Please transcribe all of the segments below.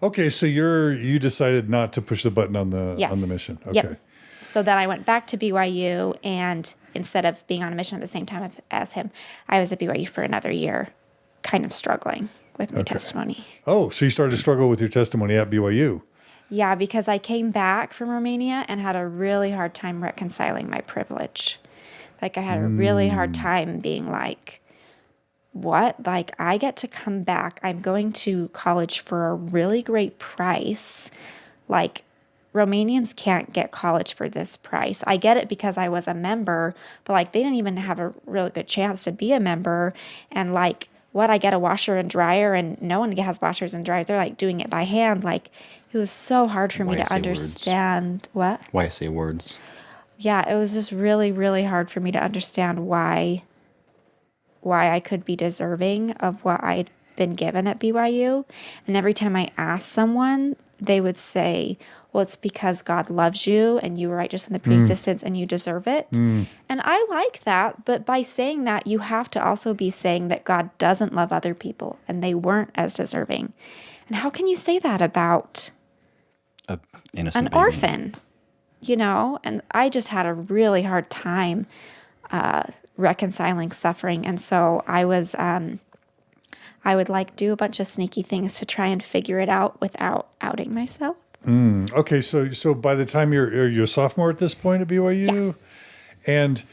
Okay, so you decided not to push the button on the mission. Okay. Yep. So then I went back to BYU, and instead of being on a mission at the same time as him, I was at BYU for another year, kind of struggling with my testimony. Oh, so you started to struggle with your testimony at BYU. Yeah, because I came back from Romania and had a really hard time reconciling my privilege. Like, I had a really hard time being like, what? Like, I get to come back. I'm going to college for a really great price. Like, Romanians can't get college for this price. I get it because I was a member, but like, they didn't even have a really good chance to be a member. And like, what, I get a washer and dryer, and no one has washers and dryers. They're like doing it by hand. Like, it was so hard for me to understand. What? Why I say words. Yeah, it was just really, really hard for me to understand why I could be deserving of what I'd been given at BYU. And every time I asked someone, they would say, well, it's because God loves you and you were righteous in the pre-existence and you deserve it. And I like that, but by saying that, you have to also be saying that God doesn't love other people and they weren't as deserving. And how can you say that about an orphan? You know, and I just had a really hard time reconciling suffering. And so I would like do a bunch of sneaky things to try and figure it out without outing myself. Okay, so by the time you're a sophomore at this point at BYU, and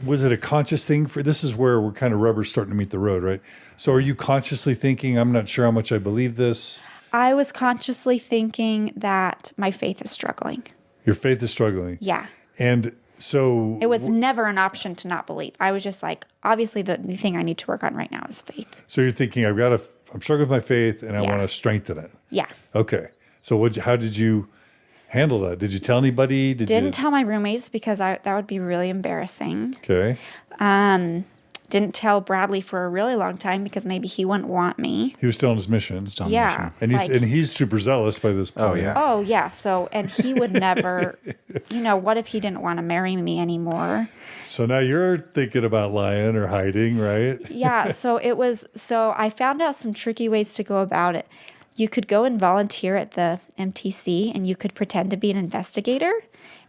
was it a conscious thing this is where we're kind of rubber's starting to meet the road, right? So are you consciously thinking, I'm not sure how much I believe this? I was consciously thinking that my faith is struggling. Your faith is struggling. Yeah. And so it was never an option to not believe. I was just like, obviously the thing I need to work on right now is faith. So you're thinking, I'm struggling with my faith and I want to strengthen it. Yeah. Okay. So how did you handle that? Did you tell anybody? Didn't tell my roommates because that would be really embarrassing. Okay. Didn't tell Bradley for a really long time because maybe he wouldn't want me. He was still on his mission. And he's super zealous by this point. Oh, yeah. Oh, yeah. So, and he would never, what if he didn't want to marry me anymore? So now you're thinking about lying or hiding, right? Yeah. So I found out some tricky ways to go about it. You could go and volunteer at the MTC and you could pretend to be an investigator.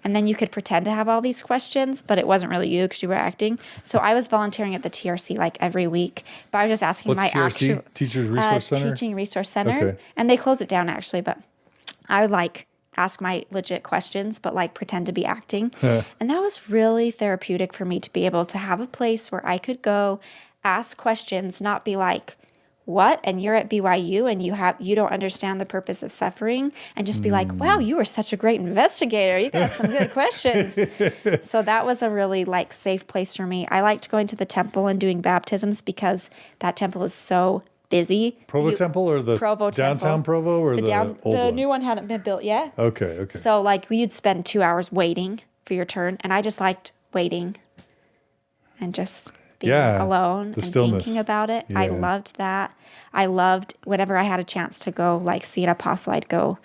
And then you could pretend to have all these questions, but it wasn't really you because you were acting. So I was volunteering at the TRC like every week, but I was just asking What's TRC? Teachers Resource Center? Teaching Resource Center. Okay. And they closed it down actually, but I would like ask my legit questions, but like pretend to be acting. And that was really therapeutic for me to be able to have a place where I could go ask questions, not be like, what? And you're at BYU and you don't understand the purpose of suffering, and just be like, wow, you were such a great investigator. You got some good questions. So that was a really like safe place for me. I liked going to the temple and doing baptisms because that temple is so busy. Provo Temple or the Provo downtown Temple. Provo or the old one? The new one hadn't been built yet. Okay. So like you'd spend 2 hours waiting for your turn, and I just liked waiting and just being alone and stillness. Thinking about it. Yeah. I loved that. I loved whenever I had a chance to go like see an apostle, I'd go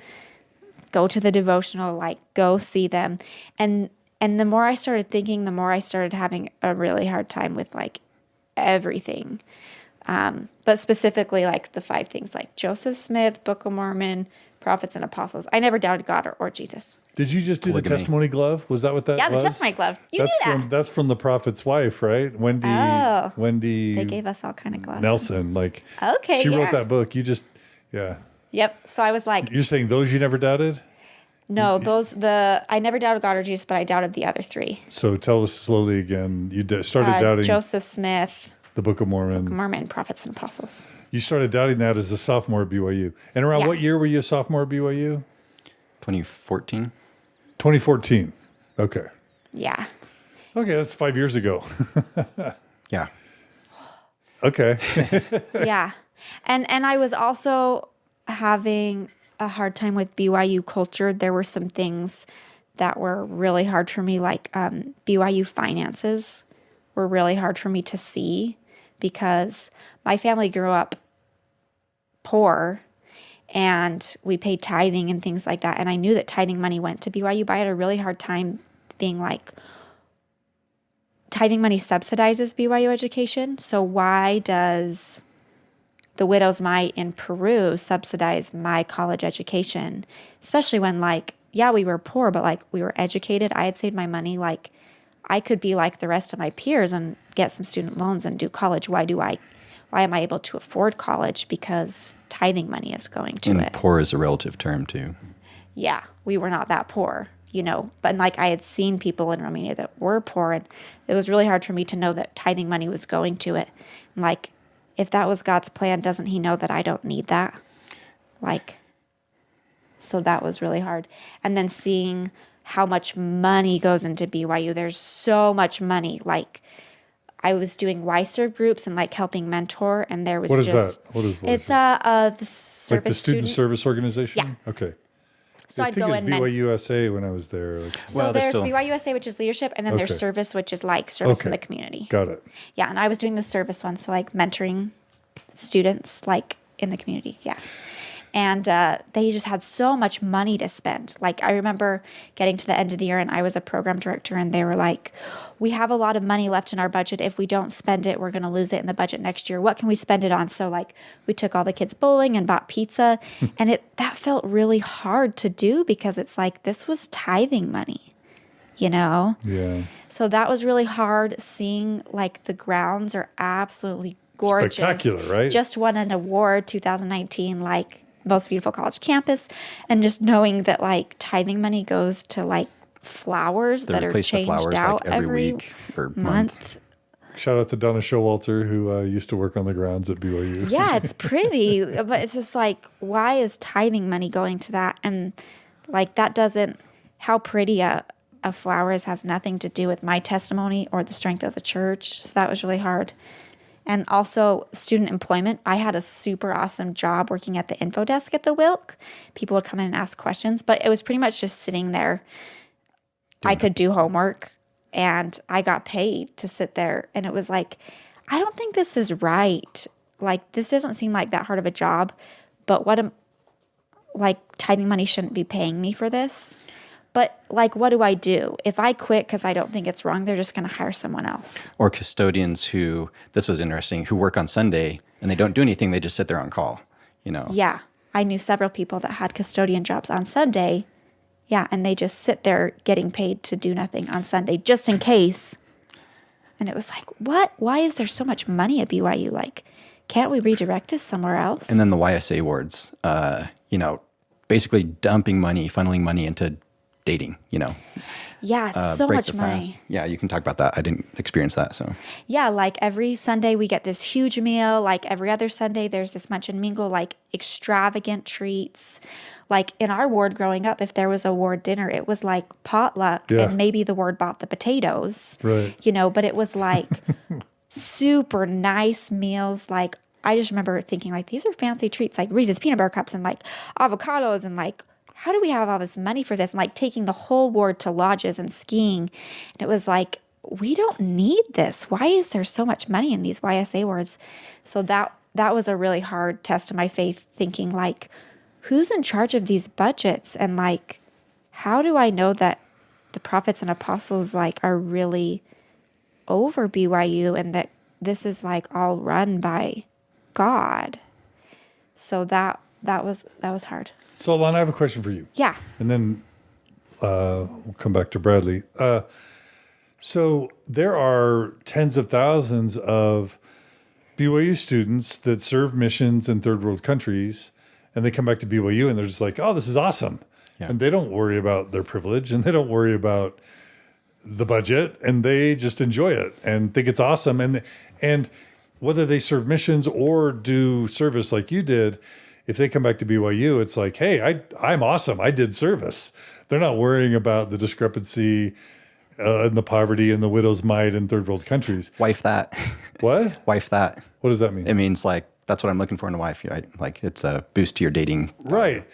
to the devotional, like go see them. And the more I started thinking, the more I started having a really hard time with like everything. But specifically like the 5 things, like Joseph Smith, Book of Mormon, prophets and apostles. I never doubted God or Jesus. Did you just do the testimony glove? Was that what that was? Yeah, the testimony glove. That's from the prophet's wife, right? Wendy. They gave us all kind of gloves. Nelson, like. Okay, She wrote that book. You just, yeah. Yep. So I was like. You're saying those you never doubted? No, I never doubted God or Jesus, but I doubted the other 3. So tell us slowly again. You started doubting. Joseph Smith. The Book of Mormon. Mormon, prophets and apostles. You started doubting that as a sophomore at BYU. And around what year were you a sophomore at BYU? 2014. 2014. Okay. Yeah. Okay, that's 5 years ago. Yeah. Okay. Yeah. And I was also having a hard time with BYU culture. There were some things that were really hard for me, like BYU finances were really hard for me to see because my family grew up poor and we paid tithing and things like that. And I knew that tithing money went to BYU, but I had a really hard time being like, tithing money subsidizes BYU education. So why does the widow's mite in Peru subsidized my college education, especially when like, yeah, we were poor, but like we were educated. I had saved my money. Like I could be like the rest of my peers and get some student loans and do college. Why am I able to afford college? Because tithing money is going to it. Poor is a relative term too. Yeah, we were not that poor, you know, but like I had seen people in Romania that were poor, and it was really hard for me to know that tithing money was going to it. And like, if that was God's plan, doesn't he know that I don't need that? Like, so that was really hard. And then seeing how much money goes into BYU, there's so much money. Like, I was doing YServe groups and like helping mentor, and there was What is just that? What is it's the service like the student service organization? Yeah. Okay. So I I'd think go it in was BYUSA when I was there. Like, So Well, there's there's still- BYUSA, which is leadership, and then Okay. there's service, which is like service in Okay. the community. got it. Yeah, and I was doing the service one, so like mentoring students like in the community. Yeah. And they just had so much money to spend. Like I remember getting to the end of the year and I was a program director and they were like, we have a lot of money left in our budget. If we don't spend it, we're going to lose it in the budget next year. What can we spend it on? So like we took all the kids bowling and bought pizza and that felt really hard to do because it's like, this was tithing money, you know? Yeah. So that was really hard seeing like the grounds are absolutely gorgeous. Spectacular, right? Just won an award 2019, like most beautiful college campus. And just knowing that like tithing money goes to like flowers They that are replace the changed flowers out like every week or month. Shout out to Donna Showalter, who used to work on the grounds at BYU. Yeah, it's pretty, but it's just like, why is tithing money going to that? And like that doesn't, how pretty a flower is has nothing to do with my testimony or the strength of the church. So that was really hard. And also student employment. I had a super awesome job working at the info desk at the Wilk. People would come in and ask questions, but it was pretty much just sitting there. I could do homework and I got paid to sit there. And it was like, I don't think this is right. Like, this doesn't seem like that hard of a job, but like tithing money shouldn't be paying me for this. But like, what do I do? If I quit because I don't think it's wrong, they're just going to hire someone else. Or custodians who, this was interesting, who work on Sunday and they don't do anything. They just sit there on call, you know? Yeah. I knew several people that had custodian jobs on Sunday. Yeah. And they just sit there getting paid to do nothing on Sunday just in case. And it was like, what? Why is there so much money at BYU? Like, can't we redirect this somewhere else? And then the YSA wards, you know, basically dumping money, funneling money into dating, you know. Yeah, so break much the money. fast. Yeah, you can talk about that. I didn't experience that, so. Yeah, like every Sunday we get this huge meal. Like every other Sunday there's this munch and mingle, like extravagant treats. Like in our ward growing up, if there was a ward dinner, it was like potluck and maybe the ward bought the potatoes. Right. You know, but it was like super nice meals. Like I just remember thinking like, these are fancy treats, like Reese's peanut butter cups and like avocados and like, how do we have all this money for this? And like taking the whole ward to lodges and skiing. And it was like, we don't need this. Why is there so much money in these YSA wards? So that was a really hard test of my faith, thinking like, who's in charge of these budgets? And like, how do I know that the prophets and apostles like are really over BYU and that this is like all run by God? So that was hard. So, Alana, I have a question for you. Yeah. And then we'll come back to Bradley. So there are tens of thousands of BYU students that serve missions in third world countries, and they come back to BYU and they're just like, oh, this is awesome. Yeah. And they don't worry about their privilege and they don't worry about the budget, and they just enjoy it and think it's awesome. And whether they serve missions or do service like you did, if they come back to BYU, it's like, hey, I'm awesome. I did service. They're not worrying about the discrepancy and the poverty and the widow's mite in third world countries. Wife that. What? Wife that. What does that mean? It means like, that's what I'm looking for in a wife. Right? Like it's a boost to your dating. Right.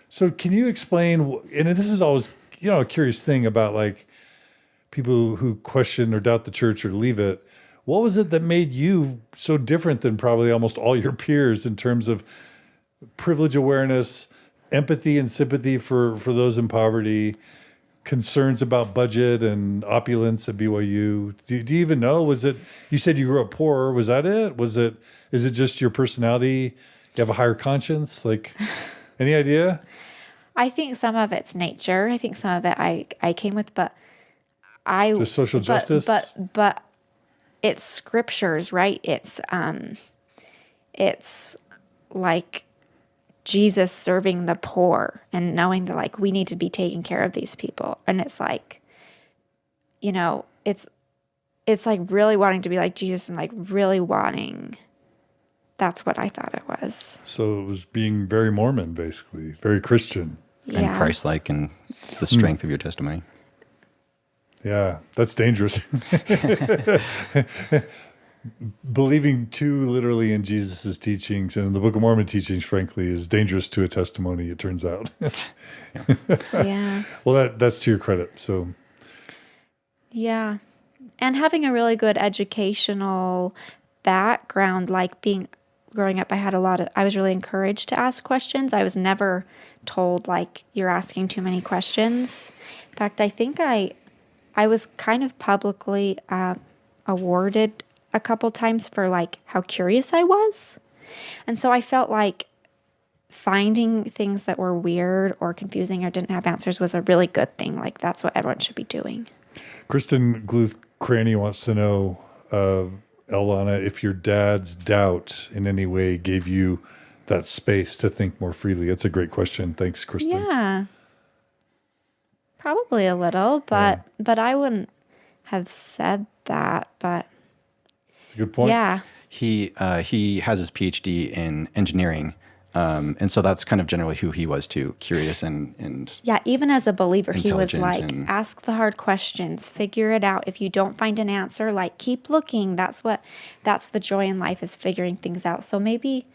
So can you explain, and this is always, you know, a curious thing about like people who question or doubt the church or leave it. What was it that made you so different than probably almost all your peers in terms of privilege awareness, empathy and sympathy for those in poverty? concerns about budget and opulence at BYU? Do you even know? Was it, you said you grew up poor. Was that it? Is it just your personality? You have a higher conscience? Like, any idea? I think some of it's nature. I think some of it I came with, but Just social justice? But it's scriptures, right? It's like Jesus serving the poor and knowing that like we need to be taking care of these people. And it's like, you know, it's like really wanting to be like Jesus and like really wanting. That's what I thought it was. So it was being very Mormon, basically, very Christian. And Christ-like and the strength of your testimony. Yeah, that's dangerous. Believing too literally in Jesus' teachings and the Book of Mormon teachings, frankly, is dangerous to a testimony, it turns out. Yeah. Well, that's to your credit. So, yeah. And having a really good educational background, like growing up, I was really encouraged to ask questions. I was never told like, you're asking too many questions. In fact, I think I was kind of publicly awarded a couple times for like how curious I was. And so I felt like finding things that were weird or confusing or didn't have answers was a really good thing. Like that's what everyone should be doing. Kristen Gluth Cranny wants to know, Alana, if your dad's doubt in any way gave you that space to think more freely. That's a great question. Thanks, Kristen. Yeah. Probably a little, but I wouldn't have said that, but it's a good point. Yeah. He has his PhD in engineering. And so that's kind of generally who he was too, curious and yeah, even as a believer, he was like, and ask the hard questions, figure it out. If you don't find an answer, like keep looking. That's the joy in life, is figuring things out. So maybe,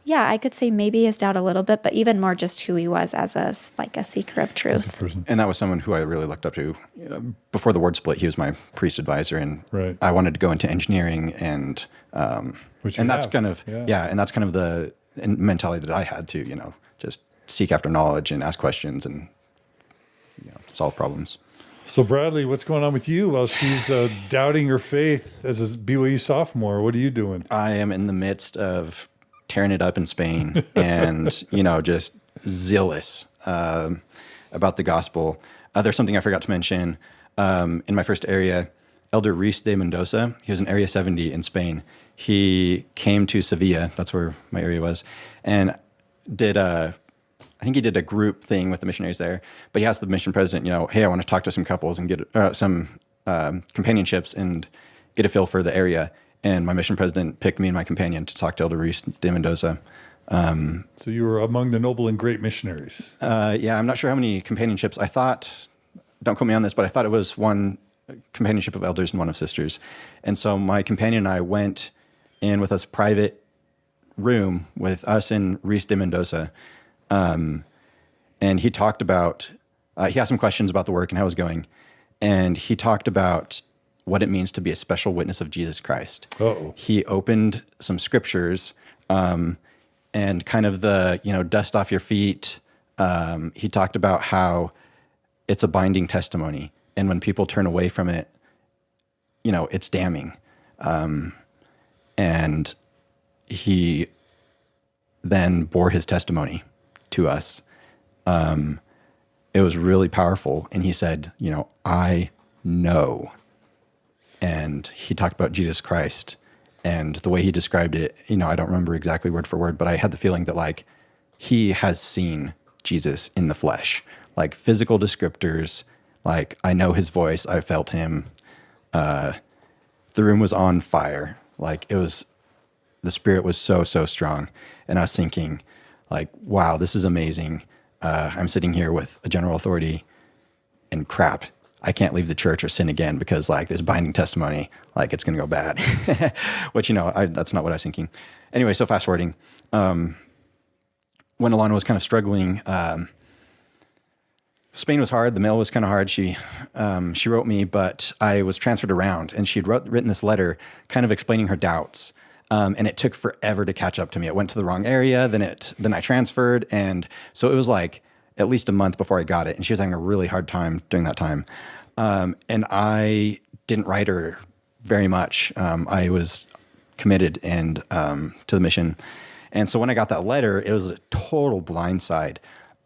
yeah, I could say maybe his doubt a little bit, but even more just who he was as a seeker of truth. And that was someone who I really looked up to. Before the ward split, he was my priest advisor, and I wanted to go into engineering, and that's kind of the mentality that I had to, just seek after knowledge and ask questions and solve problems. So Bradley, what's going on with you while she's doubting her faith as a BYU sophomore? What are you doing? I am in the midst of tearing it up in Spain and, just zealous about the gospel. There's something I forgot to mention. In my first area, Elder Reese de Mendoza, he was in Area 70 in Spain. He came to Sevilla, that's where my area was, and I think he did a group thing with the missionaries there, but he asked the mission president, hey, I want to talk to some couples and get some companionships and get a feel for the area. And my mission president picked me and my companion to talk to Elder Reese de Mendoza. So you were among the noble and great missionaries. Yeah, I'm not sure how many companionships. I thought, don't quote me on this, but I thought it was one companionship of elders and one of sisters. And so my companion and I went in with a private room with us and Reese de Mendoza. And he talked about, he asked some questions about the work and how it was going. And he talked about what it means to be a special witness of Jesus Christ. Uh-oh. He opened some scriptures, and kind of the, dust off your feet. He talked about how it's a binding testimony. And when people turn away from it, it's damning. And he then bore his testimony to us. It was really powerful. And he said, I know. And he talked about Jesus Christ, and the way he described it, I don't remember exactly word for word, but I had the feeling that like he has seen Jesus in the flesh, like physical descriptors. Like I know his voice. I felt him. The room was on fire. Like the spirit was so strong. And I was thinking like, wow, this is amazing. I'm sitting here with a general authority, and crap, I can't leave the church or sin again because like this binding testimony, like it's going to go bad, which, that's not what I was thinking. Anyway, so fast forwarding, when Alana was kind of struggling, Spain was hard. The mail was kind of hard. She wrote me, but I was transferred around, and she'd written this letter kind of explaining her doubts. And it took forever to catch up to me. It went to the wrong area. Then I transferred. And so it was like, at least a month before I got it. And she was having a really hard time during that time. And I didn't write her very much. I was committed and to the mission. And so when I got that letter, it was a total blindside,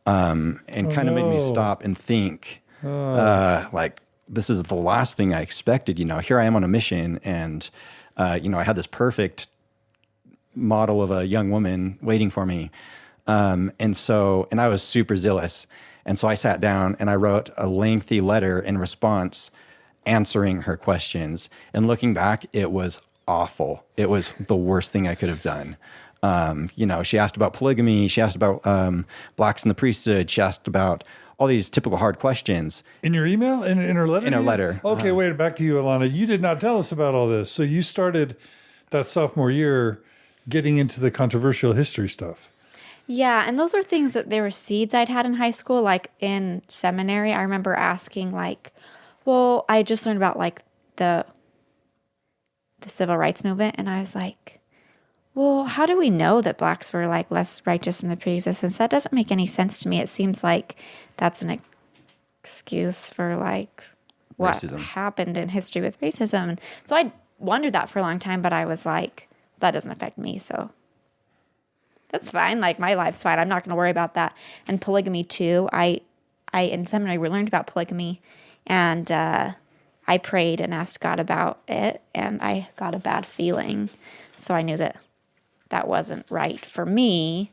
and kind of made me stop and think, like, this is the last thing I expected. Here I am on a mission, and I had this perfect model of a young woman waiting for me. And I was super zealous. And so I sat down and I wrote a lengthy letter in response, answering her questions. And looking back, it was awful. It was the worst thing I could have done. She asked about polygamy. She asked about blacks in the priesthood. She asked about all these typical hard questions. In your email? In her letter? In her letter. Okay, wait, back to you, Alana. You did not tell us about all this. So you started that sophomore year getting into the controversial history stuff. Yeah, and those were things that there were seeds I'd had in high school. Like in seminary, I remember asking, like, well, I just learned about like the civil rights movement, and I was like, well, how do we know that blacks were like less righteous in the pre-existence? That doesn't make any sense to me. It seems like that's an excuse for like what racism happened in history with racism. And so I wondered that for a long time, but I was like, that doesn't affect me, so that's fine. Like, my life's fine. I'm not going to worry about that. And polygamy too. I in seminary we learned about polygamy, and I prayed and asked God about it, and I got a bad feeling, so I knew that wasn't right for me,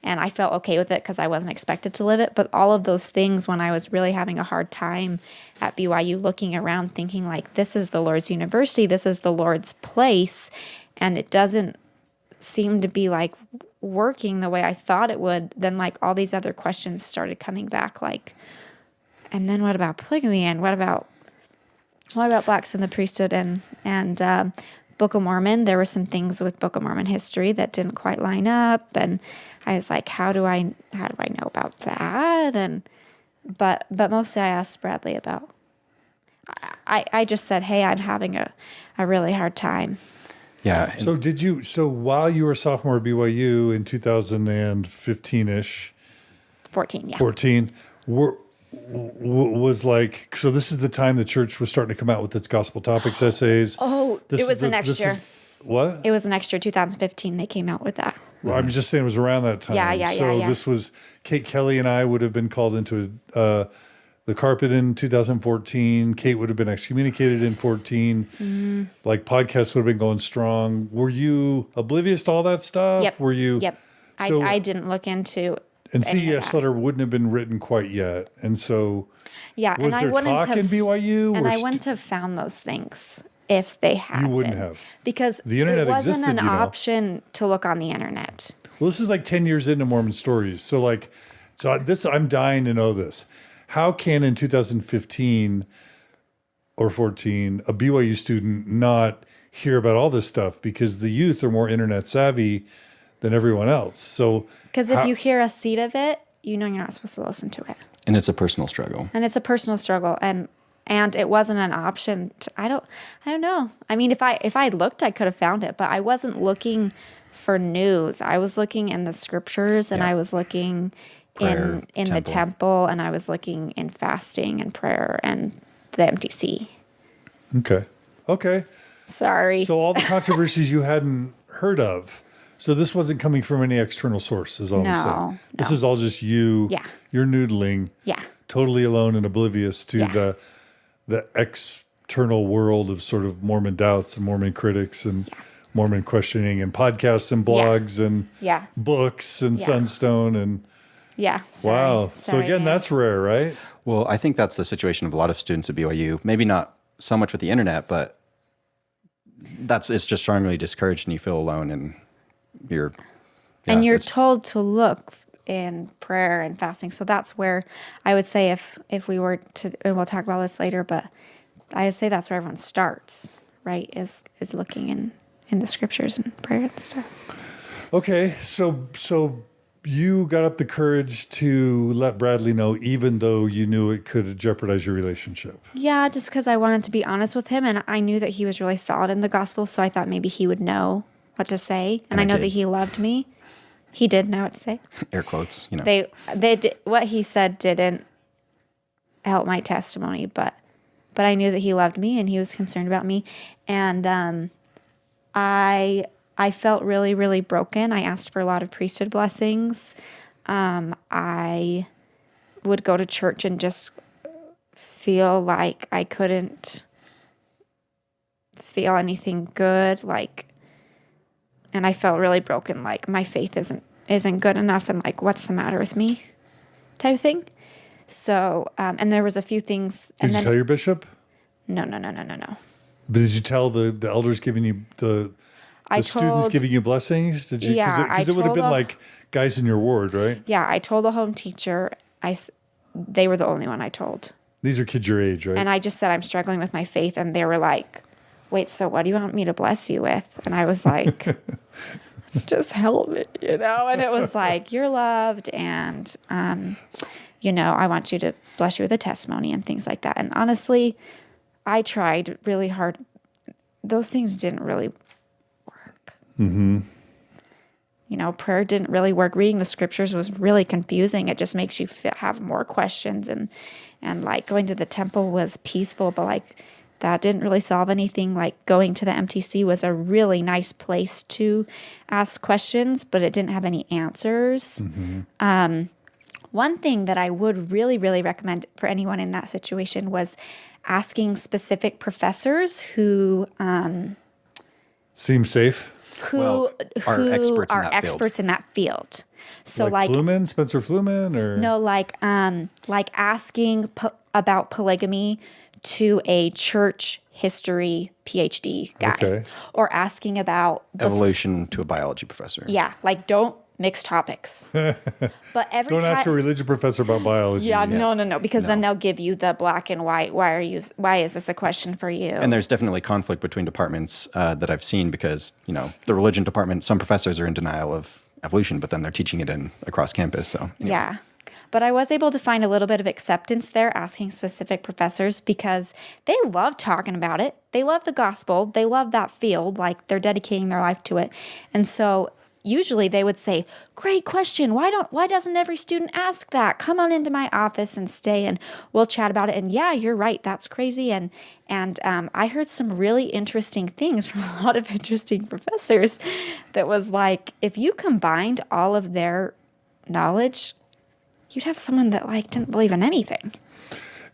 and I felt okay with it because I wasn't expected to live it. But all of those things, when I was really having a hard time at BYU, looking around, thinking like, this is the Lord's university, this is the Lord's place, and it doesn't seem to be like working the way I thought it would, then like all these other questions started coming back, like, and then what about polygamy, and what about blacks in the priesthood, and Book of Mormon? There were some things with Book of Mormon history that didn't quite line up, and I was like, how do I know about that? And but mostly I asked Bradley about. I just said, hey, I'm having a really hard time. Yeah. So while you were a sophomore at BYU in 2015-ish, 14, yeah. 14, was like, so this is the time the church was starting to come out with its gospel topics essays. Oh, it was the next year. What? It was the next year, 2015, they came out with that. Well, I'm just saying it was around that time. Yeah. So this was, Kate Kelly and I would have been called into the carpet in 2014. Kate would have been excommunicated in 14. Mm-hmm. Like, podcasts would have been going strong. Were you oblivious to all that stuff? Yep. Were you? Yep. So, I didn't look into and CES letter wouldn't have been written quite yet. And so was there talk in BYU? And I wouldn't have found those things if they had. You wouldn't have. Because the internet it wasn't existed, an option to look on the internet. Well, this is like 10 years into Mormon Stories. So I'm dying to know this. How can in 2015 or 14 a BYU student not hear about all this stuff? Because the youth are more internet savvy than everyone else. So because if you hear a seed of it, you know you're not supposed to listen to it. And it's a personal struggle. And it wasn't an option. I don't know. I mean, if I looked, I could have found it, but I wasn't looking for news. I was looking in the scriptures, and I was looking in the temple, and I was looking in fasting and prayer and the MTC. Okay. Sorry. So all the controversies you hadn't heard of. So this wasn't coming from any external source, is all I'm saying. No. This is all just you. Yeah. You're noodling. Yeah. Totally alone and oblivious to the external world of sort of Mormon doubts and Mormon critics and Mormon questioning and podcasts and blogs and books and Sunstone and wow. So again, that's rare, right? Well, I think that's the situation of a lot of students at BYU. Maybe not so much with the internet, but it's just strongly discouraged, and you feel alone, and you're told to look in prayer and fasting. So that's where I would say if we were to, and we'll talk about this later, but I would say that's where everyone starts, right? Is looking in the scriptures and prayer and stuff. Okay, so you got up the courage to let Bradley know, even though you knew it could jeopardize your relationship. Yeah, just because I wanted to be honest with him, and I knew that he was really solid in the gospel, so I thought maybe he would know what to say, and I know that he loved me. He did know what to say. Air quotes, you know. They did, what he said didn't help my testimony, but I knew that he loved me and he was concerned about me. And I felt really, really broken. I asked for a lot of priesthood blessings. I would go to church and just feel like I couldn't feel anything good, and I felt really broken, like my faith isn't good enough, and like, what's the matter with me, type of thing. So, and there was a few things. Did you tell your bishop? No. But did you tell the elders giving you the students giving you blessings? Did you? Yeah, because it would have been like guys in your ward, right? Yeah, I told the home teacher. They were the only one I told. These are kids your age, right? And I just said I'm struggling with my faith, and they were like, "Wait, so what do you want me to bless you with?" And I was like, "Just help me," And it was like, "You're loved, and I want you to bless you with a testimony and things like that." And honestly, I tried really hard. Those things didn't really work. Mm-hmm. Prayer didn't really work. Reading the scriptures was really confusing. It just makes you have more questions. And like going to the temple was peaceful, but like that didn't really solve anything. Like going to the MTC was a really nice place to ask questions, but it didn't have any answers. Mm-hmm. One thing that I would really, really recommend for anyone in that situation was asking specific professors who seem safe. Who are experts in that field. So like Fluman, Spencer Fluman, or no, like asking about polygamy to a church history PhD guy, okay. Or asking about evolution to a biology professor. Yeah, like don't mix topics. But don't ask a religion professor about biology. Yeah, no, because then they'll give you the black and white. Why is this a question for you? And there's definitely conflict between departments that I've seen because, the religion department, some professors are in denial of evolution, but then they're teaching it across campus. So anyway. Yeah. But I was able to find a little bit of acceptance there asking specific professors because they love talking about it. They love the gospel. They love that field. Like they're dedicating their life to it. And so usually they would say, "Great question. Why doesn't every student ask that? Come on into my office and stay and we'll chat about it." And yeah, you're right. That's crazy. And I heard some really interesting things from a lot of interesting professors that was like, if you combined all of their knowledge, you'd have someone that didn't believe in anything.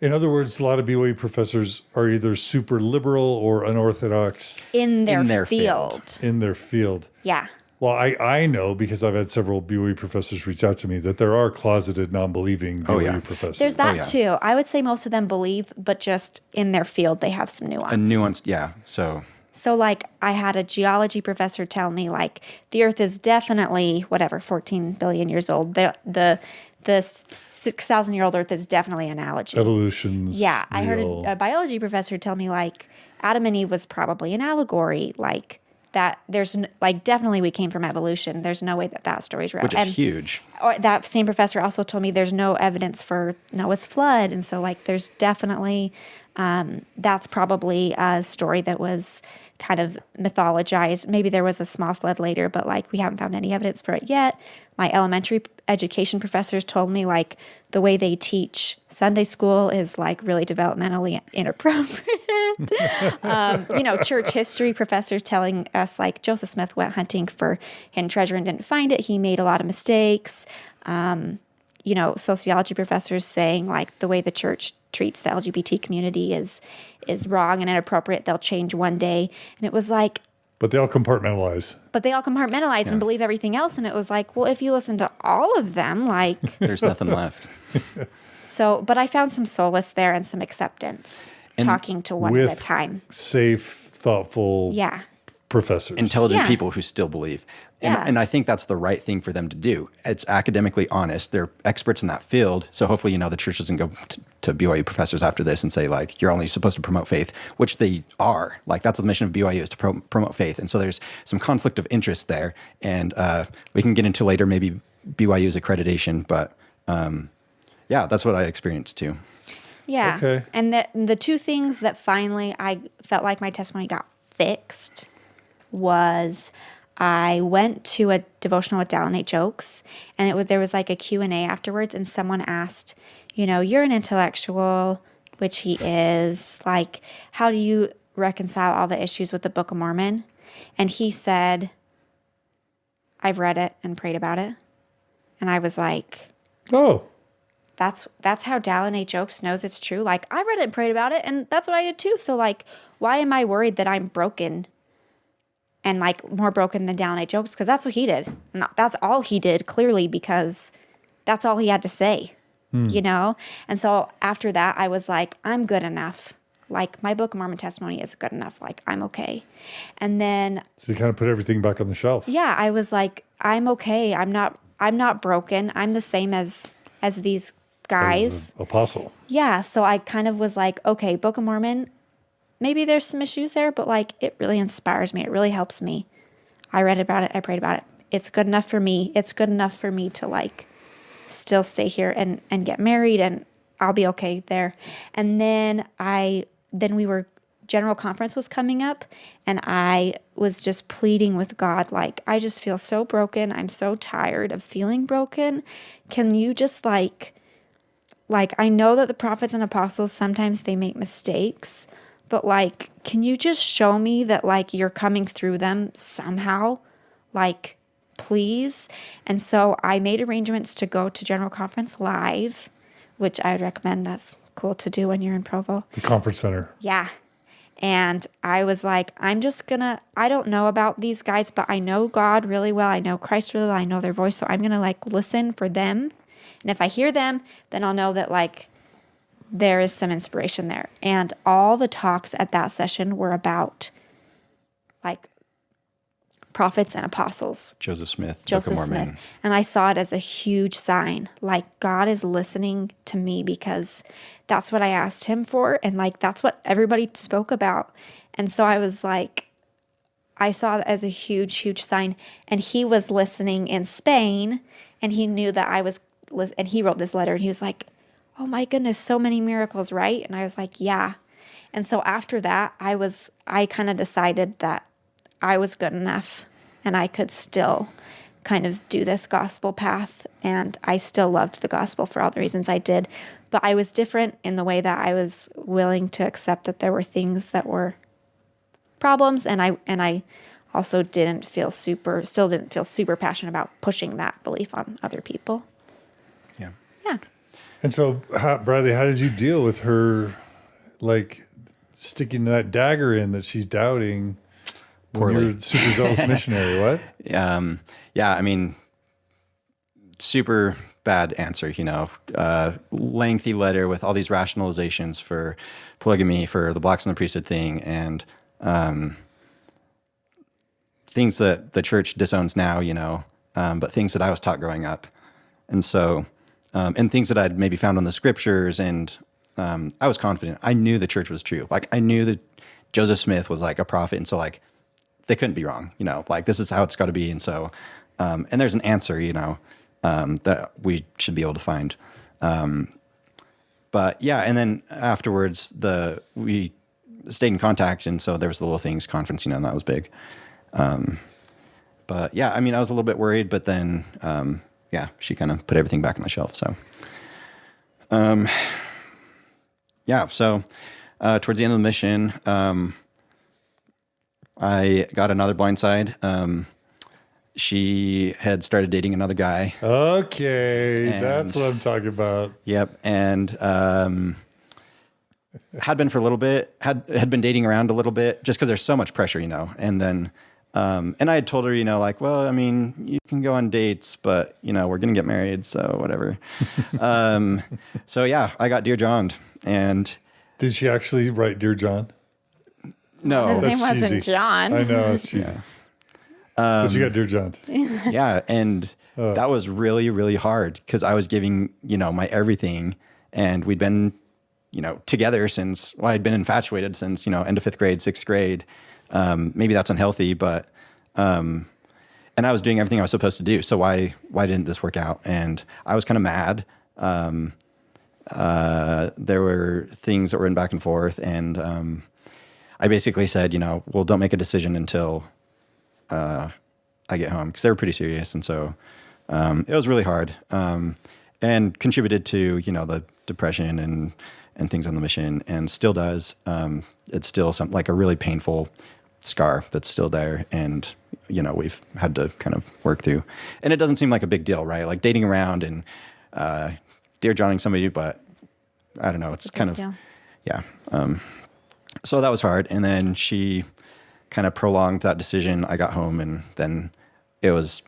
In other words, a lot of BYU professors are either super liberal or unorthodox in their field. In their field. Yeah. Well, I know because I've had several BYU professors reach out to me that there are closeted, non-believing BYU professors. There's that too. I would say most of them believe, but just in their field, they have some nuance. A nuanced, yeah. So I had a geology professor tell me the Earth is definitely 14 billion years old. The 6,000-year-old Earth is definitely an analogy. Evolution's Yeah, I heard real. a biology professor tell me Adam and Eve was probably an allegory. That there's definitely we came from evolution. There's no way that story's real. Which is huge. Or that same professor also told me there's no evidence for Noah's flood, and so there's definitely that's probably a story that was kind of mythologized. Maybe there was a small flood later, but we haven't found any evidence for it yet. My elementary education professors told me the way they teach Sunday school is really developmentally inappropriate. Church history professors telling us Joseph Smith went hunting for hidden treasure and didn't find it. He made a lot of mistakes. Sociology professors saying the way the church treats the LGBT community is wrong and inappropriate. They'll change one day. And it was but they all compartmentalize. And believe everything else. And it was well, if you listen to all of them, there's nothing left. So, but I found some solace there and some acceptance talking to one at a time. Safe, thoughtful professors. Intelligent people who still believe. And I think that's the right thing for them to do. It's academically honest. They're experts in that field. So hopefully, the church doesn't go to BYU professors after this and say, you're only supposed to promote faith, which they are. That's the mission of BYU is to promote faith. And so there's some conflict of interest there. And we can get into later maybe BYU's accreditation. But that's what I experienced too. Yeah. Okay. And the two things that finally I felt like my testimony got fixed was I went to a devotional with Dallin H. Oaks, and there was like a Q&A afterwards, and someone asked, you're an intellectual, which he is, like, how do you reconcile all the issues with the Book of Mormon? And he said, I've read it and prayed about it. And I was like, Oh, that's how Dallin H. Oaks knows it's true. Like, I read it and prayed about it, and that's what I did too. So, like, why am I worried that I'm broken and, like, more broken than Dallin H. Oaks? Because that's what he did. And that's all he did, clearly, because that's all he had to say, And so after that, I was like, I'm good enough. Like, my Book of Mormon testimony is good enough. Like, I'm okay. And then... So you kind of put everything back on the shelf. Yeah, I was like, I'm okay. I'm not broken. I'm the same as these guys. Apostle. Yeah, so I kind of was like, okay, Book of Mormon, maybe there's some issues there, but, like, it really inspires me. It really helps me. I read about it. I prayed about it. It's good enough for me. It's good enough for me to, like, still stay here and get married, and I'll be okay there. And then General Conference was coming up, and I was just pleading with God, like, I just feel so broken. I'm so tired of feeling broken. Can you just, like, I know that the prophets and apostles, sometimes they make mistakes, but, like, can you just show me that, like, you're coming through them somehow? Like, please. And so I made arrangements to go to General Conference live, which I would recommend. That's cool to do when you're in Provo. The conference center. Yeah. And I was like, I don't know about these guys, but I know God really well. I know Christ really well. I know their voice. So I'm going to, like, listen for them. And if I hear them, then I'll know that, like, there is some inspiration there. And all the talks at that session were about, like, prophets and apostles. Joseph Smith. And I saw it as a huge sign. Like, God is listening to me because that's what I asked him for. And, like, that's what everybody spoke about. And so I was like, I saw it as a huge, huge sign. And he was listening in Spain, and he knew that I was, and he wrote this letter, and he was like, oh my goodness, so many miracles, right? And I was like, yeah. And so after that, I kind of decided that I was good enough and I could still kind of do this gospel path. And I still loved the gospel for all the reasons I did. But I was different in the way that I was willing to accept that there were things that were problems. And I also still didn't feel super passionate about pushing that belief on other people. Yeah. Yeah. And so, Bradley, how did you deal with her, like, sticking that dagger in that she's doubting? When you're a super zealous missionary, what? Yeah, I mean, super bad answer, lengthy letter with all these rationalizations for polygamy, for the blacks in the priesthood thing, and things that the church disowns now, but things that I was taught growing up. And so, and things that I'd maybe found on the scriptures, and I was confident. I knew the church was true. Like, I knew that Joseph Smith was, like, a prophet, and so, like, they couldn't be wrong, like, this is how it's got to be. And so, and there's an answer, that we should be able to find. But yeah, and then afterwards we stayed in contact. And so there was the Little Things conference, and that was big. But yeah, I mean, I was a little bit worried, but then, she kind of put everything back on the shelf. So, towards the end of the mission, I got another blindside. She had started dating another guy. Okay, that's what I'm talking about. Yep, and had been for a little bit. Had been dating around a little bit, just because there's so much pressure, And then, and I had told her, like, well, I mean, you can go on dates, but we're gonna get married, so whatever. So yeah, I got Dear John'd, and did she actually write Dear John? No, his name wasn't cheesy. John. I know, it's cheesy. But you got Dear John. Yeah, and that was really, really hard because I was giving, my everything, and we'd been, together since, I'd been infatuated since, end of 5th grade, 6th grade. Maybe that's unhealthy, but, and I was doing everything I was supposed to do. So why didn't this work out? And I was kind of mad. There were things that were in back and forth, and I basically said, well, don't make a decision until I get home because they were pretty serious. And so it was really hard and contributed to, the depression and things on the mission, and still does. It's still like a really painful scar that's still there. And, we've had to kind of work through, and it doesn't seem like a big deal, right? Like dating around and dear Johnning somebody, but I don't know. It's kind of, deal. yeah. So that was hard. And then she kind of prolonged that decision. I got home, and then it was,